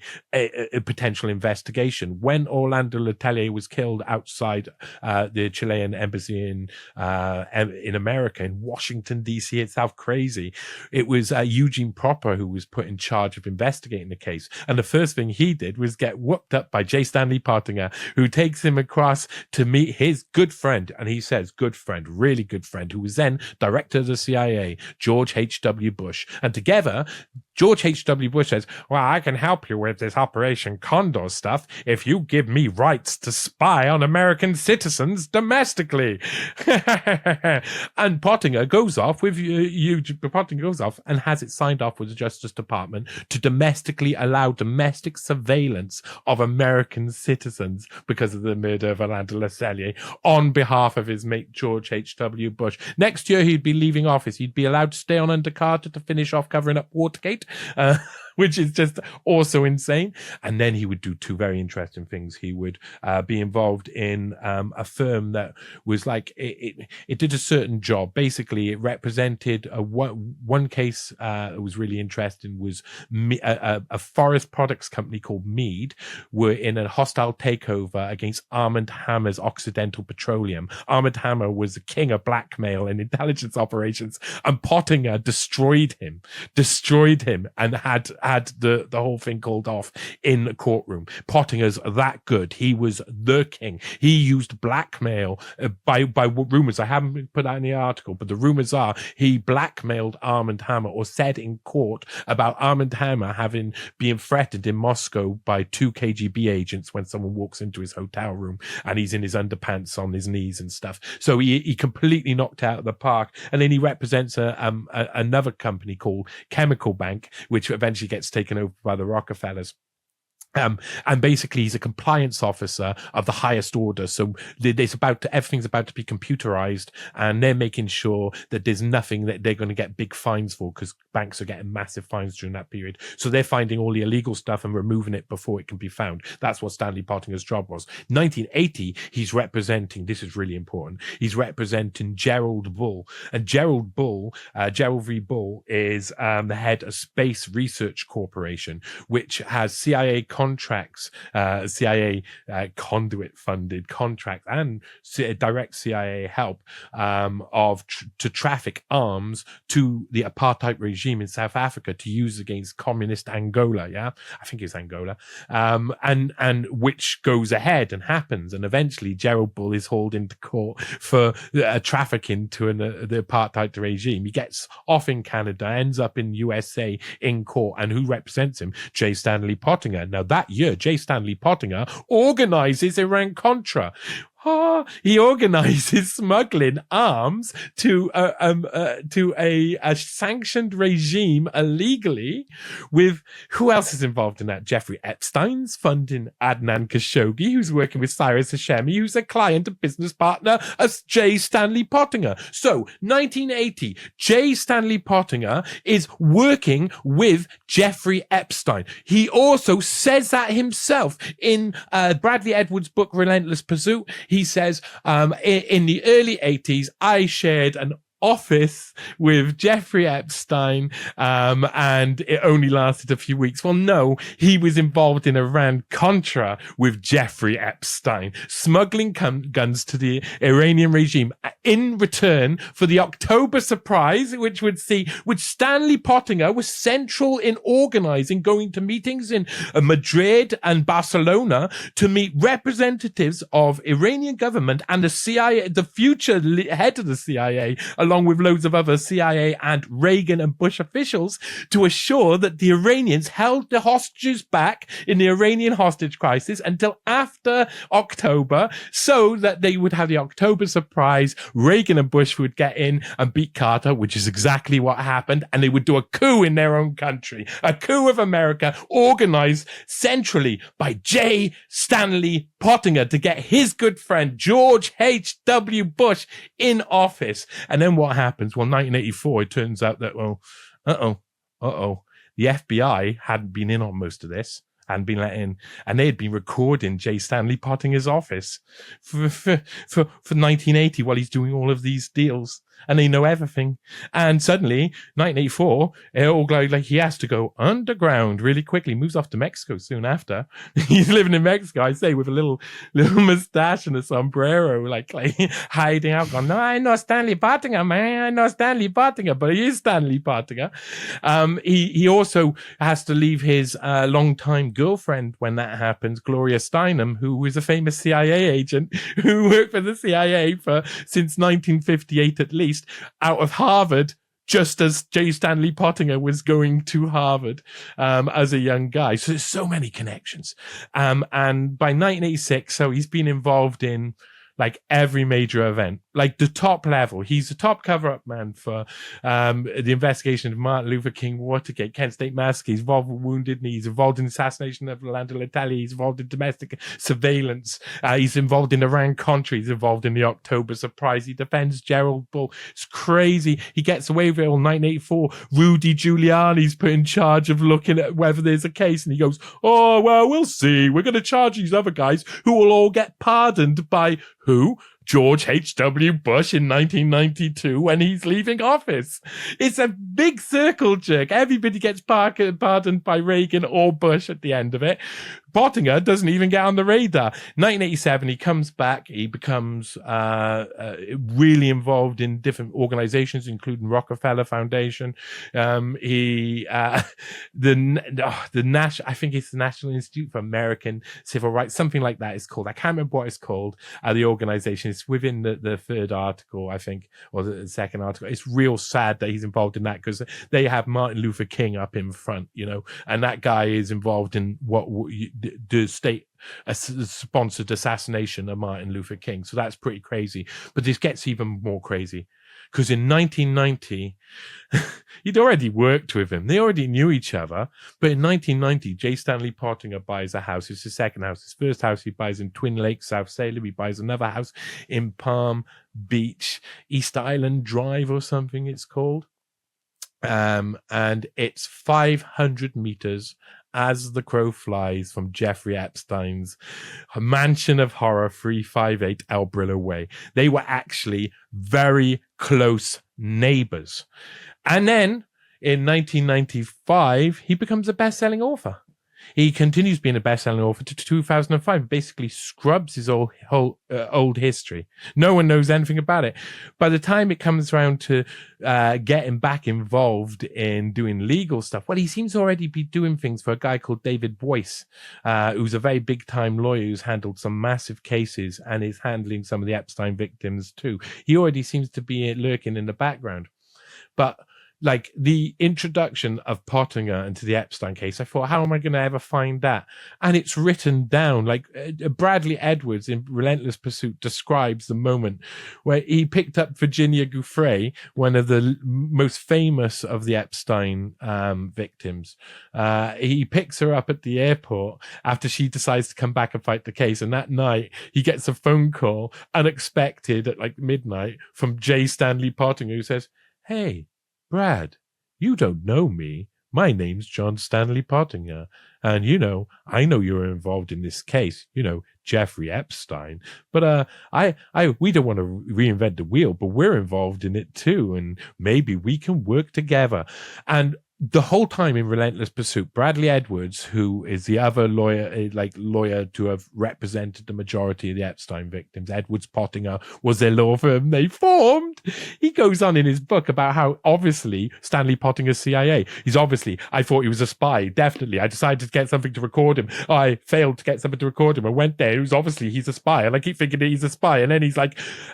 potential investigation. When Orlando Letelier was killed outside the Chilean embassy in America, in Washington, D.C. itself, crazy, it was Eugene Proper who was put in charge of investigating the case. And the first thing he did was get whooped up by J. Stanley Pottinger, who takes him across to meet his good friend, and he says good friend, really good friend, who was then director of the CIA, George H.W. Bush. And together, George H.W. Bush says, well, I can help you with this Operation Condor stuff if you give me rights to spy on American citizens domestically. And Pottinger goes off with Pottinger goes off and has it signed off with the Justice Department to domestically allow domestic surveillance of American citizens because of the murder of Orlando Lascelles on behalf of his mate George H.W. Bush. Next year, he'd be leaving office. He'd be allowed to stay on under Carter to finish off covering up Watergate. Which is just also insane. And then he would do two very interesting things. He would be involved in a firm that was like, it did a certain job. Basically, it represented one case that was really interesting was a forest products company called Mead were in a hostile takeover against Armand Hammer's Occidental Petroleum. Armand Hammer was the king of blackmail and intelligence operations, and Pottinger destroyed him and had the whole thing called off in the courtroom. Pottinger's that good. He was the king. He used blackmail by rumors. I haven't put that in the article, but the rumors are he blackmailed Armand Hammer, or said in court about Armand Hammer being threatened in Moscow by 2 KGB agents when someone walks into his hotel room and he's in his underpants on his knees and stuff. So he completely knocked out of the park. And then he represents another company called Chemical Bank, which eventually gets taken over by the Rockefellers. And basically he's a compliance officer of the highest order. So everything's about to be computerized, and they're making sure that there's nothing that they're going to get big fines for, because banks are getting massive fines during that period. So they're finding all the illegal stuff and removing it before it can be found. That's what Stanley Pottinger's job was. 1980, he's representing, this is really important, he's representing Gerald Bull. And Gerald V. Bull is the head of Space Research Corporation, which has CIA contracts, CIA conduit funded contracts and direct CIA help to traffic arms to the apartheid regime in South Africa to use against communist Angola. Yeah, I think it's Angola. And which goes ahead and happens, and eventually Gerald Bull is hauled into court for trafficking to the apartheid regime. He gets off in Canada, ends up in USA in court, and who represents him? J. Stanley Pottinger. Now, that year, J. Stanley Pottinger organizes Iran-Contra. He organizes smuggling arms to a sanctioned regime illegally. With who else is involved in that? Jeffrey Epstein's funding Adnan Khashoggi, who's working with Cyrus Hashemi, who's a client and business partner of J. Stanley Pottinger. So 1980, J. Stanley Pottinger is working with Jeffrey Epstein. He also says that himself in Bradley Edwards' book Relentless Pursuit. He says, in the early 80s, I shared an office with Jeffrey Epstein, and it only lasted a few weeks. Well, no, he was involved in Iran-Contra with Jeffrey Epstein, smuggling guns to the Iranian regime in return for the October surprise, which Stanley Pottinger was central in organizing, going to meetings in Madrid and Barcelona to meet representatives of Iranian government and the CIA, the future head of the CIA, along with loads of other CIA and Reagan and Bush officials, to assure that the Iranians held the hostages back in the Iranian hostage crisis until after October, so that they would have the October surprise. Reagan and Bush would get in and beat Carter, which is exactly what happened, and they would do a coup in their own country, a coup of America, organized centrally by J. Stanley Pottinger to get his good friend George H.W. Bush in office. And then what happens? Well, 1984, it turns out that, the FBI hadn't been in on most of this, hadn't been let in, and they had been recording J. Stanley Pottinger's office for 1980 while he's doing all of these deals. And they know everything. And suddenly, 1984, it all like he has to go underground really quickly. Moves off to Mexico soon after. He's living in Mexico, I say, with a little mustache and a sombrero, like hiding out. Going, no, I know Stanley Pottinger, man. I know Stanley Pottinger, but he is Stanley Pottinger. He also has to leave his longtime girlfriend when that happens, Gloria Steinem, who was a famous CIA agent who worked for the CIA since 1958 at least, out of Harvard, just as J. Stanley Pottinger was going to Harvard as a young guy. So there's so many connections. And by 1986, so he's been involved in like every major event, like the top level. He's the top cover-up man for the investigation of Martin Luther King, Watergate, Kent State Massacre. He's involved with Wounded Knee. He's involved in the assassination of Orlando Leteli. He's involved in domestic surveillance. He's involved in Iran-Contra. He's involved in the October surprise. He defends Gerald Bull. It's crazy. He gets away with it in 1984. Rudy Giuliani's put in charge of looking at whether there's a case, and he goes, "Oh, well, we'll see. We're going to charge these other guys who will all get pardoned by who? George H.W. Bush in 1992 when he's leaving office." It's a big circle jerk. Everybody gets pardoned by Reagan or Bush at the end of it. Pottinger doesn't even get on the radar. 1987, he comes back. He becomes really involved in different organizations, including Rockefeller Foundation. I think it's the National Institute for American Civil Rights, something like that it's called. I can't remember what it's called. The organization, it's within the third article, I think, or the second article. It's real sad that he's involved in that, because they have Martin Luther King up in front, and that guy is involved in what the state sponsored assassination of Martin Luther King. So that's pretty crazy. But this gets even more crazy, because in 1990, he'd already worked with him. They already knew each other. But in 1990, J. Stanley Pottinger buys a house. It's his second house. His first house he buys in Twin Lakes, South Salem. He buys another house in Palm Beach, East Island Drive or something it's called. And it's 500 meters as the crow flies from Jeffrey Epstein's mansion of horror, 358 El Brillo Way. They were actually very close neighbors. And then in 1995, he becomes a best-selling author. He continues being a best-selling author to 2005, basically scrubs his old history. No one knows anything about it. By the time it comes around to getting back involved in doing legal stuff, well, he seems to already be doing things for a guy called David Boyce, who's a very big-time lawyer who's handled some massive cases and is handling some of the Epstein victims too. He already seems to be lurking in the background. But like the introduction of Pottinger into the Epstein case, I thought, how am I going to ever find that? And it's written down. Like Bradley Edwards in Relentless Pursuit describes the moment where he picked up Virginia Giuffre, one of the most famous of the Epstein victims. He picks her up at the airport after she decides to come back and fight the case. And that night he gets a phone call, unexpected at like midnight, from J. Stanley Pottinger, who says, "Hey, Brad, you don't know me. My name's John Stanley Pottinger. And, I know you're involved in this case, Jeffrey Epstein. But we don't want to reinvent the wheel, but we're involved in it too. And maybe we can work together." And the whole time in Relentless Pursuit, Bradley Edwards, who is the other lawyer to have represented the majority of the Epstein victims, Edwards Pottinger was their law firm they formed. He goes on in his book about how obviously Stanley Pottinger's CIA. I thought he was a spy. Definitely. I decided to get something to record him. I failed to get something to record him. I went there. It was obviously he's a spy. And I keep thinking that he's a spy. And then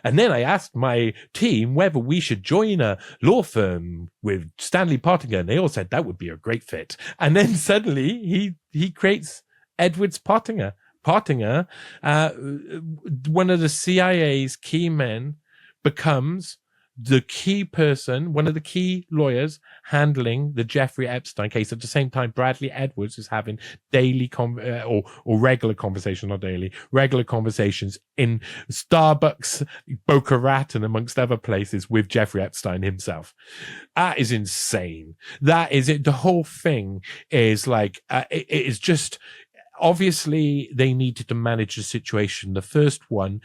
and then I asked my team whether we should join a law firm with Stanley Pottinger. And they all said that would be a great fit. And then suddenly he creates Edwards Pottinger. Pottinger, one of the CIA's key men, becomes the key person, one of the key lawyers handling the Jeffrey Epstein case. At the same time, Bradley Edwards is having daily or regular conversations, not daily, regular conversations in Starbucks, Boca Raton, amongst other places, with Jeffrey Epstein himself. That is insane. That is it. The whole thing is like, it is just, obviously they needed to manage the situation. The first one,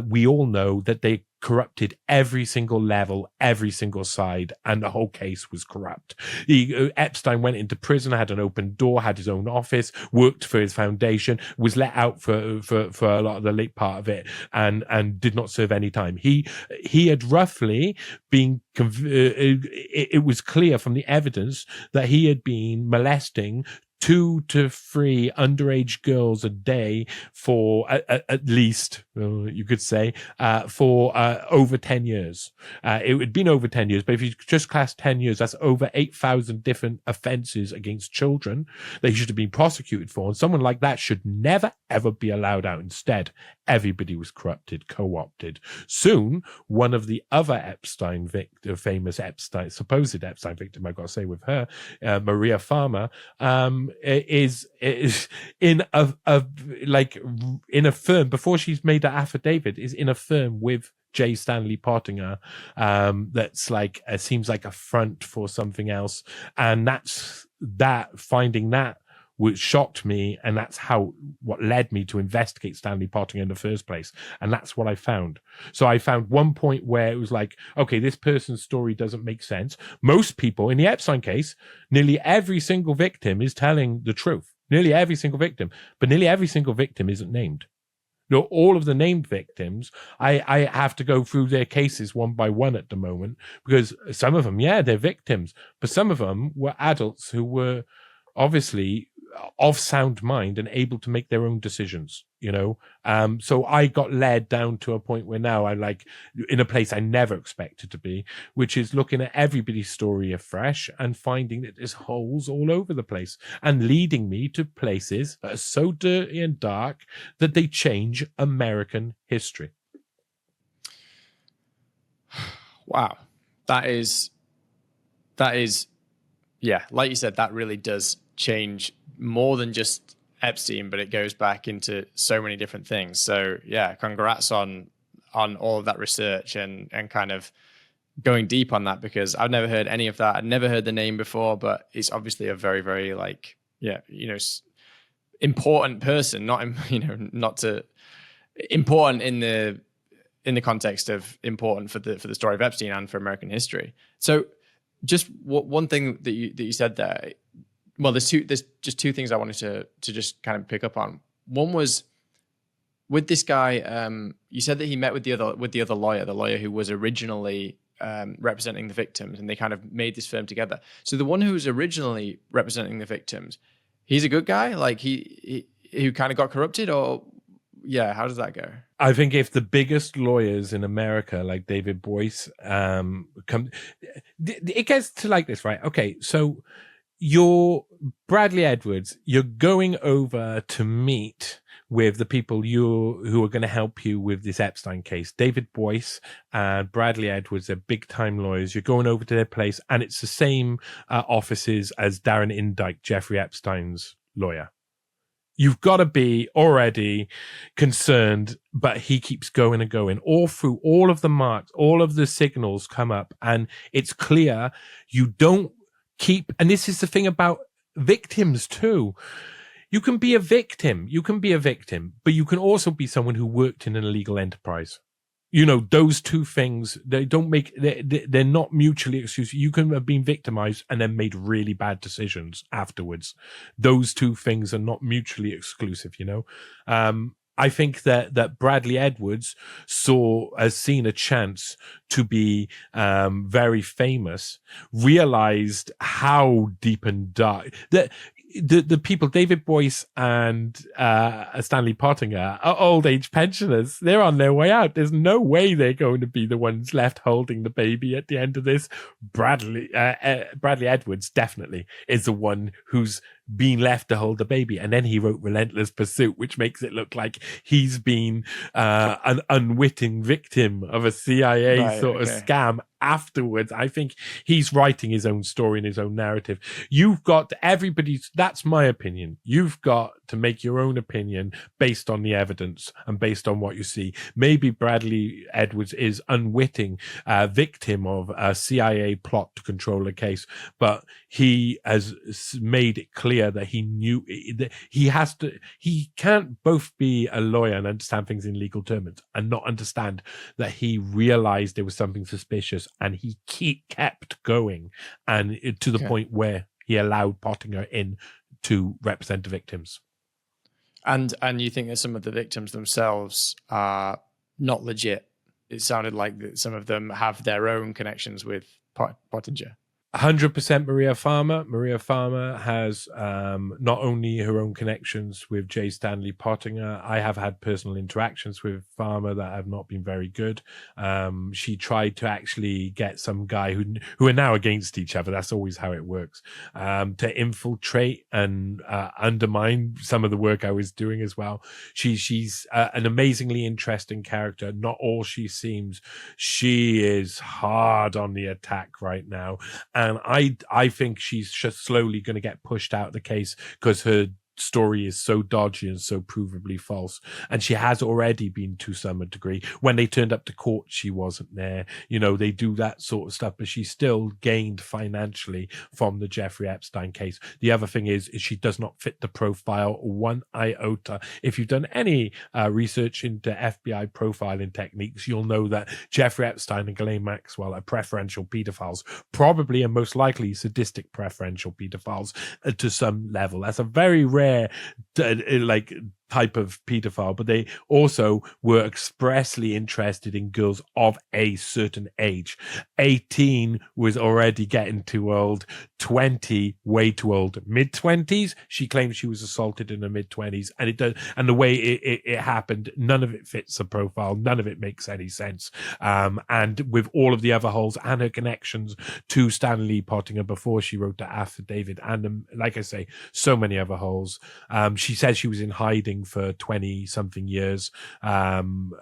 we all know that they corrupted every single level, every single side, and the whole case was corrupt. Epstein went into prison, had an open door, had his own office, worked for his foundation, was let out for a lot of the late part of it, and did not serve any time. He had roughly been, it was clear from the evidence that he had been molesting 2 to 3 underage girls a day for at least, you could say, for over 10 years. It had been over 10 years, but if you just class 10 years, that's over 8,000 different offenses against children that he should have been prosecuted for. And someone like that should never, ever be allowed out. Instead, everybody was corrupted, co-opted. Soon, one of the other Epstein victim, famous Epstein, supposed Epstein victim, I've got to say with her, Maria Farmer, is in a firm, before she's made that affidavit, is in a firm with J. Stanley Pottinger, that's like, seems like a front for something else. And finding that which shocked me, and that's what led me to investigate Stanley Pottinger in the first place. And that's what I found. So I found one point where it was like, okay, this person's story doesn't make sense. Most people in the Epstein case, nearly every single victim is telling the truth. Nearly every single victim, but nearly every single victim isn't named. No, all of the named victims, I have to go through their cases one by one at the moment, because some of them, they're victims, but some of them were adults who were obviously of sound mind and able to make their own decisions, so I got led down to a point where now I'm like in a place I never expected to be, which is looking at everybody's story afresh and finding that there's holes all over the place and leading me to places that are so dirty and dark that they change American history. Wow. That is, yeah, like you said, that really does change more than just Epstein, but it goes back into so many different things. So yeah, congrats on all of that research and kind of going deep on that, because I've never heard any of that. I'd never heard the name before, but it's obviously a very, very important person, important in the context of important for the story of Epstein and for American history. So just one thing that you said there. Well, there's just two things I wanted to just kind of pick up on. One was with this guy. You said that he met with the other lawyer, the lawyer who was originally representing the victims, and they kind of made this firm together. So the one who was originally representing the victims, he's a good guy, like he who kind of got corrupted, or how does that go? I think if the biggest lawyers in America, like David Boyce, it gets to like this, right? Okay, so you're Bradley Edwards, you're going over to meet with the people who are going to help you with this Epstein case. David Boyce and Bradley Edwards are big time lawyers. You're going over to their place, and it's the same offices as Darren Indyke, Jeffrey Epstein's lawyer. You've got to be already concerned, but he keeps going and going. All through all of the marks, all of the signals come up, and it's clear you don't keep, and this is the thing about victims too. You can be a victim, but you can also be someone who worked in an illegal enterprise. Those two things, they're not mutually exclusive. You can have been victimized and then made really bad decisions afterwards. Those two things are not mutually exclusive, I think that Bradley Edwards has seen a chance to be very famous, realized how deep and dark that the people, David Boyce and Stanley Pottinger, are old age pensioners. They're on their way out. There's no way they're going to be the ones left holding the baby at the end of this. Bradley Edwards definitely is the one who's been left to hold the baby. And then he wrote Relentless Pursuit, which makes it look like he's been an unwitting victim of a CIA of scam afterwards. I think he's writing his own story and his own narrative. You've got that's my opinion. You've got to make your own opinion based on the evidence and based on what you see. Maybe Bradley Edwards is unwitting victim of a CIA plot to control a case, but he has made it clear that he knew that he can't both be a lawyer and understand things in legal terms and not understand that he realized there was something suspicious, and he kept going, and to the point where he allowed Pottinger in to represent the victims. And you think that some of the victims themselves are not legit? It sounded like that some of them have their own connections with Pottinger. 100% Maria Farmer. Maria Farmer has not only her own connections with J. Stanley Pottinger. I have had personal interactions with Farmer that have not been very good. She tried to actually get some guy who are now against each other. That's always how it works. To infiltrate and undermine some of the work I was doing as well. She's an amazingly interesting character. Not all she seems. She is hard on the attack right now. And I think she's just slowly going to get pushed out of the case because her story is so dodgy and so provably false. And she has already been to some degree. When they turned up to court, she wasn't there. You know, they do that sort of stuff, but she still gained financially from the Jeffrey Epstein case. The other thing is she does not fit the profile one iota. If you've done any research into FBI profiling techniques, you'll know that Jeffrey Epstein and Ghislaine Maxwell are preferential pedophiles, probably and most likely sadistic preferential pedophiles to some level. That's a very rare type of pedophile, but they also were expressly interested in girls of a certain age. 18 was already getting too old, 20 way too old, mid-20s she claims she was assaulted in her mid-20s, and it does, and the way it happened, none of it fits the profile, none of it makes any sense. And with all of the other holes and her connections to Stanley Pottinger before she wrote the affidavit, and like I say, so many other holes. She says she was in hiding for 20 something years, and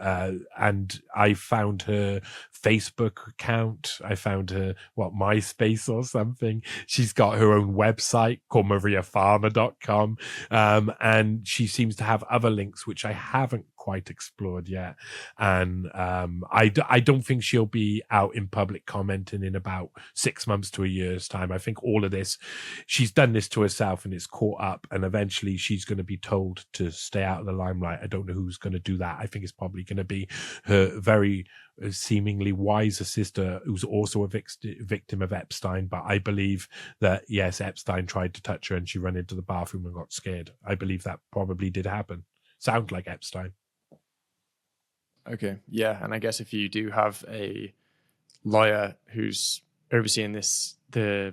I found her Facebook account, I found her MySpace or something. She's got her own website called mariafarmer.com, and she seems to have other links which I haven't quite explored yet. And I don't think she'll be out in public commenting in about 6 months to a year's time. I think all of this, she's done this to herself and it's caught up, and eventually she's going to be told to stay out of the limelight. I don't know who's going to do that. I think it's probably going to be her very seemingly wiser sister, who's also a victim of Epstein. But I believe that, yes, Epstein tried to touch her and she ran into the bathroom and got scared. I believe that probably did happen. Sounds like Epstein. Okay, yeah, and I guess if you do have a lawyer who's overseeing this, I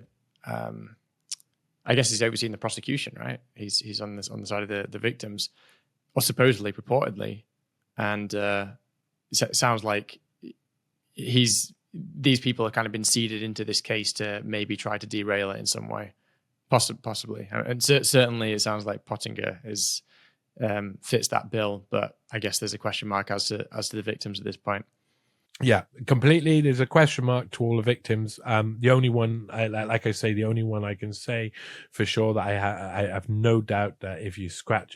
guess he's overseeing the prosecution, right? He's on the side of the victims, or supposedly, purportedly, and it sounds like these people have kind of been seeded into this case to maybe try to derail it in some way, possibly. And certainly, it sounds like Pottinger is fits that bill, but I guess there's a question mark as to the victims at this point. Yeah, completely. There's a question mark to all the victims. The only one, like I say, the only one I can say for sure that I have no doubt that if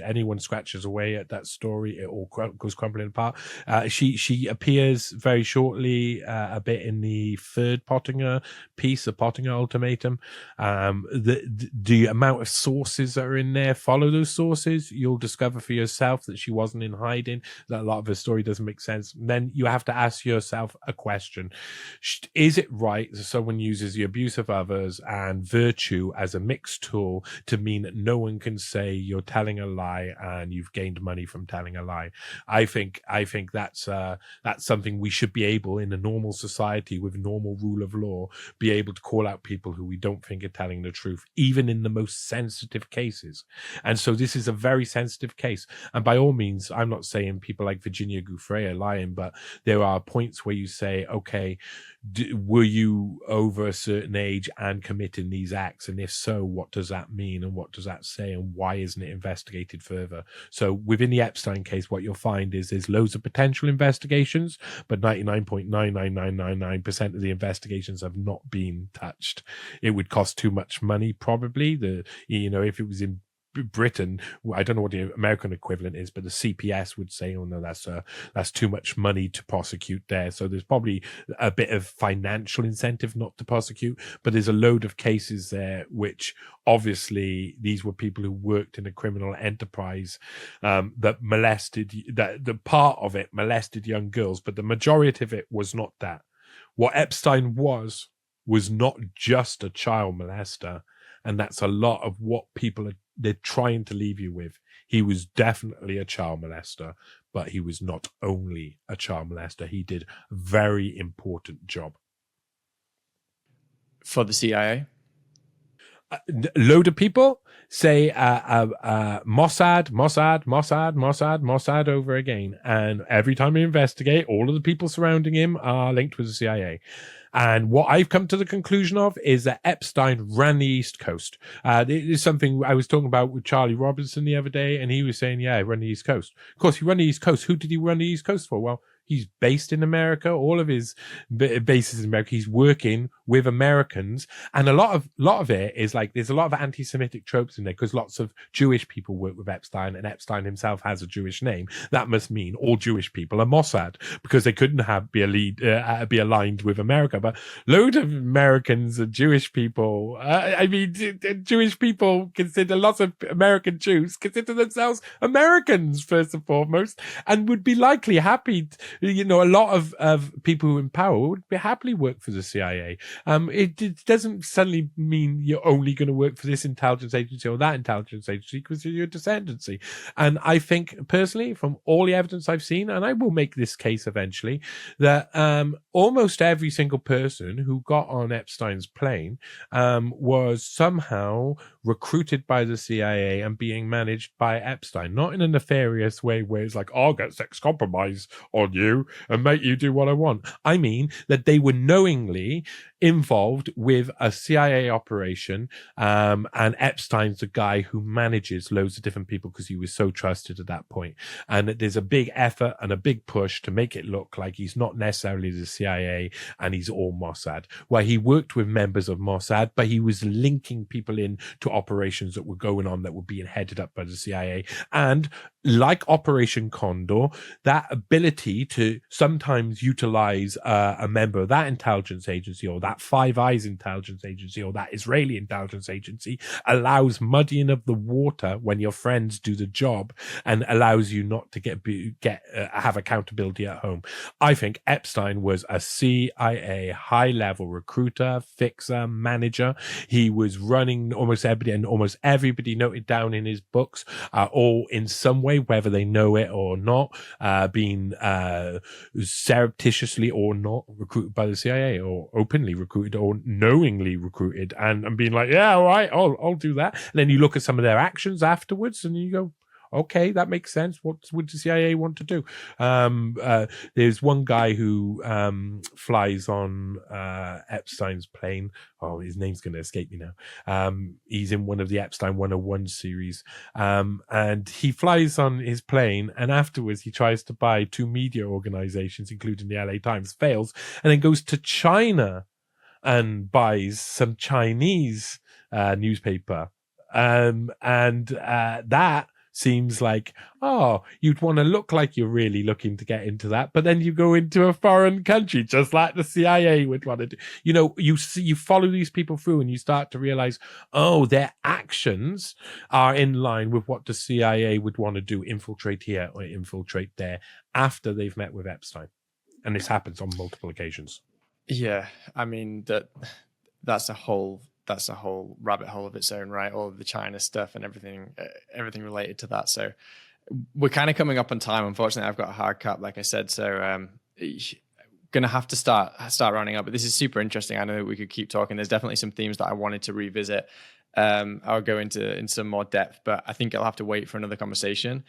anyone scratches away at that story, it all goes crumbling apart. She appears very shortly, a bit in the third Pottinger piece, the Pottinger ultimatum. The amount of sources that are in there, follow those sources. You'll discover for yourself that she wasn't in hiding, that a lot of her story doesn't make sense. And then you have to ask yourself a question. Is it right that someone uses the abuse of others and virtue as a mixed tool to mean that no one can say you're telling a lie and you've gained money from telling a lie? I think that's something we should be able, in a normal society with normal rule of law, be able to call out people who we don't think are telling the truth, even in the most sensitive cases. And so this is a very sensitive case. And by all means, I'm not saying people like Virginia Giuffre are lying, but there are points where you say, okay, were you over a certain age and committing these acts? And if so, what does that mean? And what does that say? And why isn't it investigated further? So within the Epstein case, what you'll find is there's loads of potential investigations, but 99.99999% of the investigations have not been touched. It would cost too much money, probably. If it was in Britain, I don't know what the American equivalent is, but the CPS would say, oh no, that's too much money to prosecute there. So there's probably a bit of financial incentive not to prosecute, but there's a load of cases there which obviously these were people who worked in a criminal enterprise that the part of it molested young girls, but the majority of it was not that. What Epstein was not just a child molester, and that's a lot of what they're trying to leave you with. He was definitely a child molester, but he was not only a child molester. He did a very important job. For the CIA? Load of people say Mossad over again, and every time we investigate, all of the people surrounding him are linked with the CIA. And what I've come to the conclusion of is that Epstein ran the East Coast. It is something I was talking about with Charlie Robinson the other day, and he was saying, yeah, he ran the East Coast. Of course, he ran the East Coast. Who did he run the East Coast for? Well, he's based in America. All of his bases in America. He's working with Americans, and a lot of it is like there's a lot of anti-Semitic tropes in there because lots of Jewish people work with Epstein, and Epstein himself has a Jewish name. That must mean all Jewish people are Mossad because they couldn't be aligned with America. But loads of Americans and Jewish people. Jewish people consider lots of American Jews consider themselves Americans first and foremost, and would be likely happy. A lot of people who in power would be happily work for the CIA. It doesn't suddenly mean you're only going to work for this intelligence agency or that intelligence agency because of your descendancy. And I think personally, from all the evidence I've seen, and I will make this case eventually, that almost every single person who got on Epstein's plane was somehow recruited by the CIA and being managed by Epstein, not in a nefarious way where it's like, I'll get sex compromise on you and make you do what I want. I mean that they were knowingly involved with a CIA operation, and Epstein's the guy who manages loads of different people because he was so trusted at that point. And there's a big effort and a big push to make it look like he's not necessarily the CIA and he's all Mossad, where he worked with members of Mossad, but he was linking people in to operations that were going on that were being headed up by the CIA. And like Operation Condor, that ability to sometimes utilize a member of that intelligence agency or that Five Eyes intelligence agency or that Israeli intelligence agency allows muddying of the water when your friends do the job and allows you not to have accountability at home. I think Epstein was a CIA high-level recruiter, fixer, manager. He was running almost everybody, and almost everybody noted down in his books, all in some way, whether they know it or not, being surreptitiously or not recruited by the CIA, or openly recruited or knowingly recruited, and being like, yeah, all right, I'll do that. And then you look at some of their actions afterwards and you go, okay, that makes sense. What would the CIA want to do? There's one guy who flies on Epstein's plane. Oh, his name's going to escape me now. He's in one of the Epstein 101 series. And he flies on his plane, and afterwards he tries to buy 2 media organizations, including the LA Times, fails, and then goes to China and buys some Chinese newspaper. That seems like, oh, you'd want to look like you're really looking to get into that, but then you go into a foreign country, just like the CIA would want to do. You follow these people through and you start to realize, oh, their actions are in line with what the CIA would want to do, infiltrate here or infiltrate there, after they've met with Epstein. And this happens on multiple occasions. Yeah, I mean, that's a whole rabbit hole of its own, right? All of the China stuff and everything related to that. So we're kind of coming up on time. Unfortunately, I've got a hard cap, like I said. So gonna have to start rounding up. But this is super interesting. I know that we could keep talking. There's definitely some themes that I wanted to revisit. I'll go in some more depth, but I think I'll have to wait for another conversation.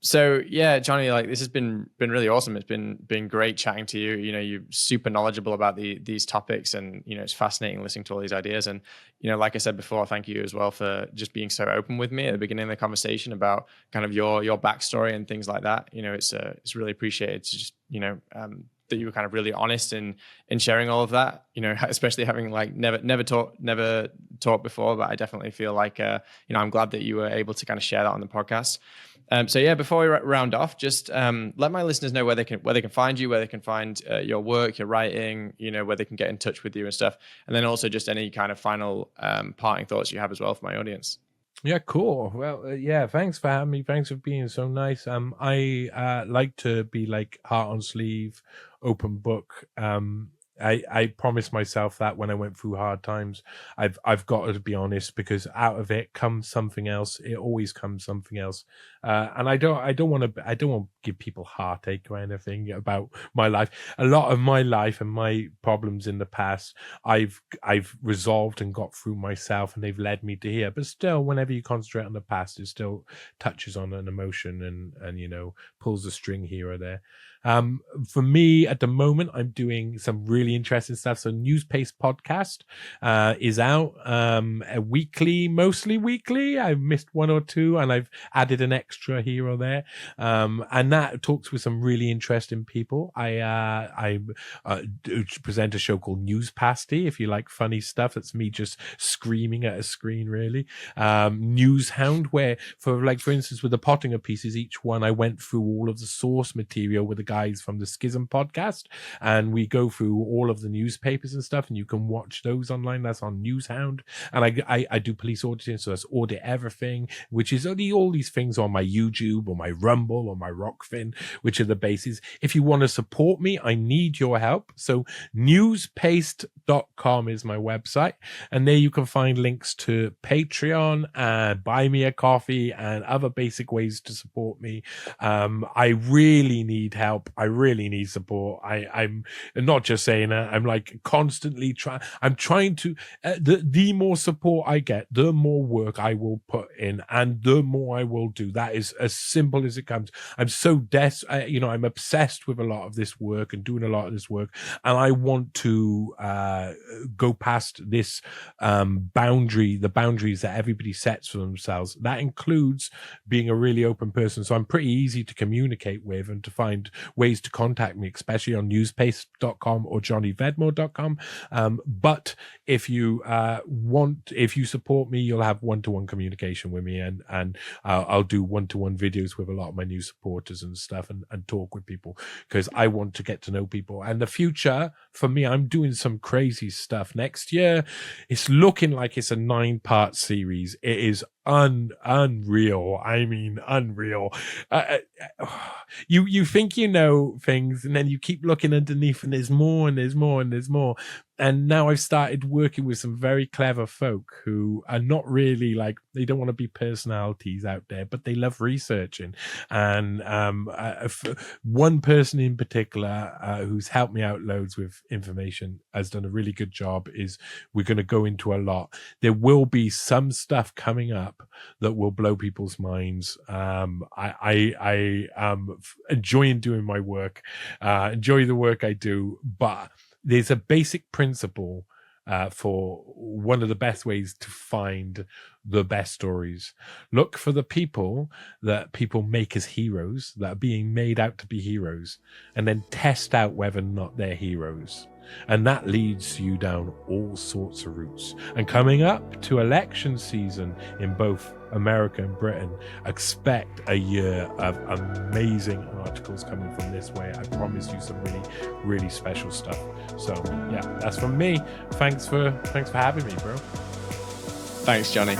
So yeah, Johnny, like this has been really awesome. It's been great chatting to you. You're super knowledgeable about these topics, and it's fascinating listening to all these ideas. And like I said before, thank you as well for just being so open with me at the beginning of the conversation about kind of your backstory and things like that. It's really appreciated to just that you were kind of really honest in sharing all of that. Especially having like never taught before, but I definitely feel like I'm glad that you were able to kind of share that on the podcast. So yeah, before we round off, just let my listeners know where they can find you, where they can find your work, your writing, where they can get in touch with you and stuff, and then also just any kind of final parting thoughts you have as well for my audience. Yeah, cool. Well, yeah, thanks for having me. Thanks for being so nice. I like to be like heart on sleeve, open book. I promised myself that when I went through hard times. I've got to be honest, because out of it comes something else. It always comes something else. And I don't want to give people heartache or anything about my life. A lot of my life and my problems in the past, I've resolved and got through myself, and they've led me to here. But still, whenever you concentrate on the past, it still touches on an emotion and pulls a string here or there. For me at the moment, I'm doing some really interesting stuff. So Newspace podcast is out mostly weekly. I've missed one or two, and I've added an extra here or there. And that talks with some really interesting people. I present a show called News Pasty. If you like funny stuff, that's me just screaming at a screen, really. News Hound, where for instance, with the Pottinger pieces, each one I went through all of the source material with the guys from the Schism podcast, and we go through all of the newspapers and stuff, and you can watch those online. That's on Newshound. And I do police auditing, so that's Audit Everything, which is only all these things on my YouTube or my Rumble or my Rockfin, which are the bases. If you want to support me, I need your help. So newspaste.com is my website, and there you can find links to Patreon and Buy Me a Coffee and other basic ways to support me. I really need help. I really need support. I'm not just saying that. I'm like constantly trying to, the more support I get, the more work I will put in, and the more I will do. That is as simple as it comes. I'm so I'm obsessed with a lot of this work and doing a lot of this work, and I want to go past this the boundaries that everybody sets for themselves. That includes being a really open person. So I'm pretty easy to communicate with and to find ways to contact me, especially on newspace.com or johnnyvedmore.com. But if you support me, you'll have one-to-one communication with me, and I'll do one-to-one videos with a lot of my new supporters and stuff, and talk with people, because I want to get to know people. And the future for me, I'm doing some crazy stuff next year. It's looking like it's a 9-part series. It is unreal. I mean, unreal. You think you know things, and then you keep looking underneath, and there's more and there's more and there's more. And now I've started working with some very clever folk who are not really they don't want to be personalities out there, but they love researching. And one person in particular who's helped me out loads with information, has done a really good job. We're going to go into a lot. There will be some stuff coming up that will blow people's minds. I am enjoying doing my work, enjoy the work I do, but there's a basic principle for one of the best ways to find the best stories. Look for the people that people make as heroes, that are being made out to be heroes, and then test out whether or not they're heroes. And that leads you down all sorts of routes. And coming up to election season in both America and Britain, expect a year of amazing articles coming from this way. I promise you some really, really special stuff. So yeah, that's from me. Thanks for having me, bro. Thanks, Johnny.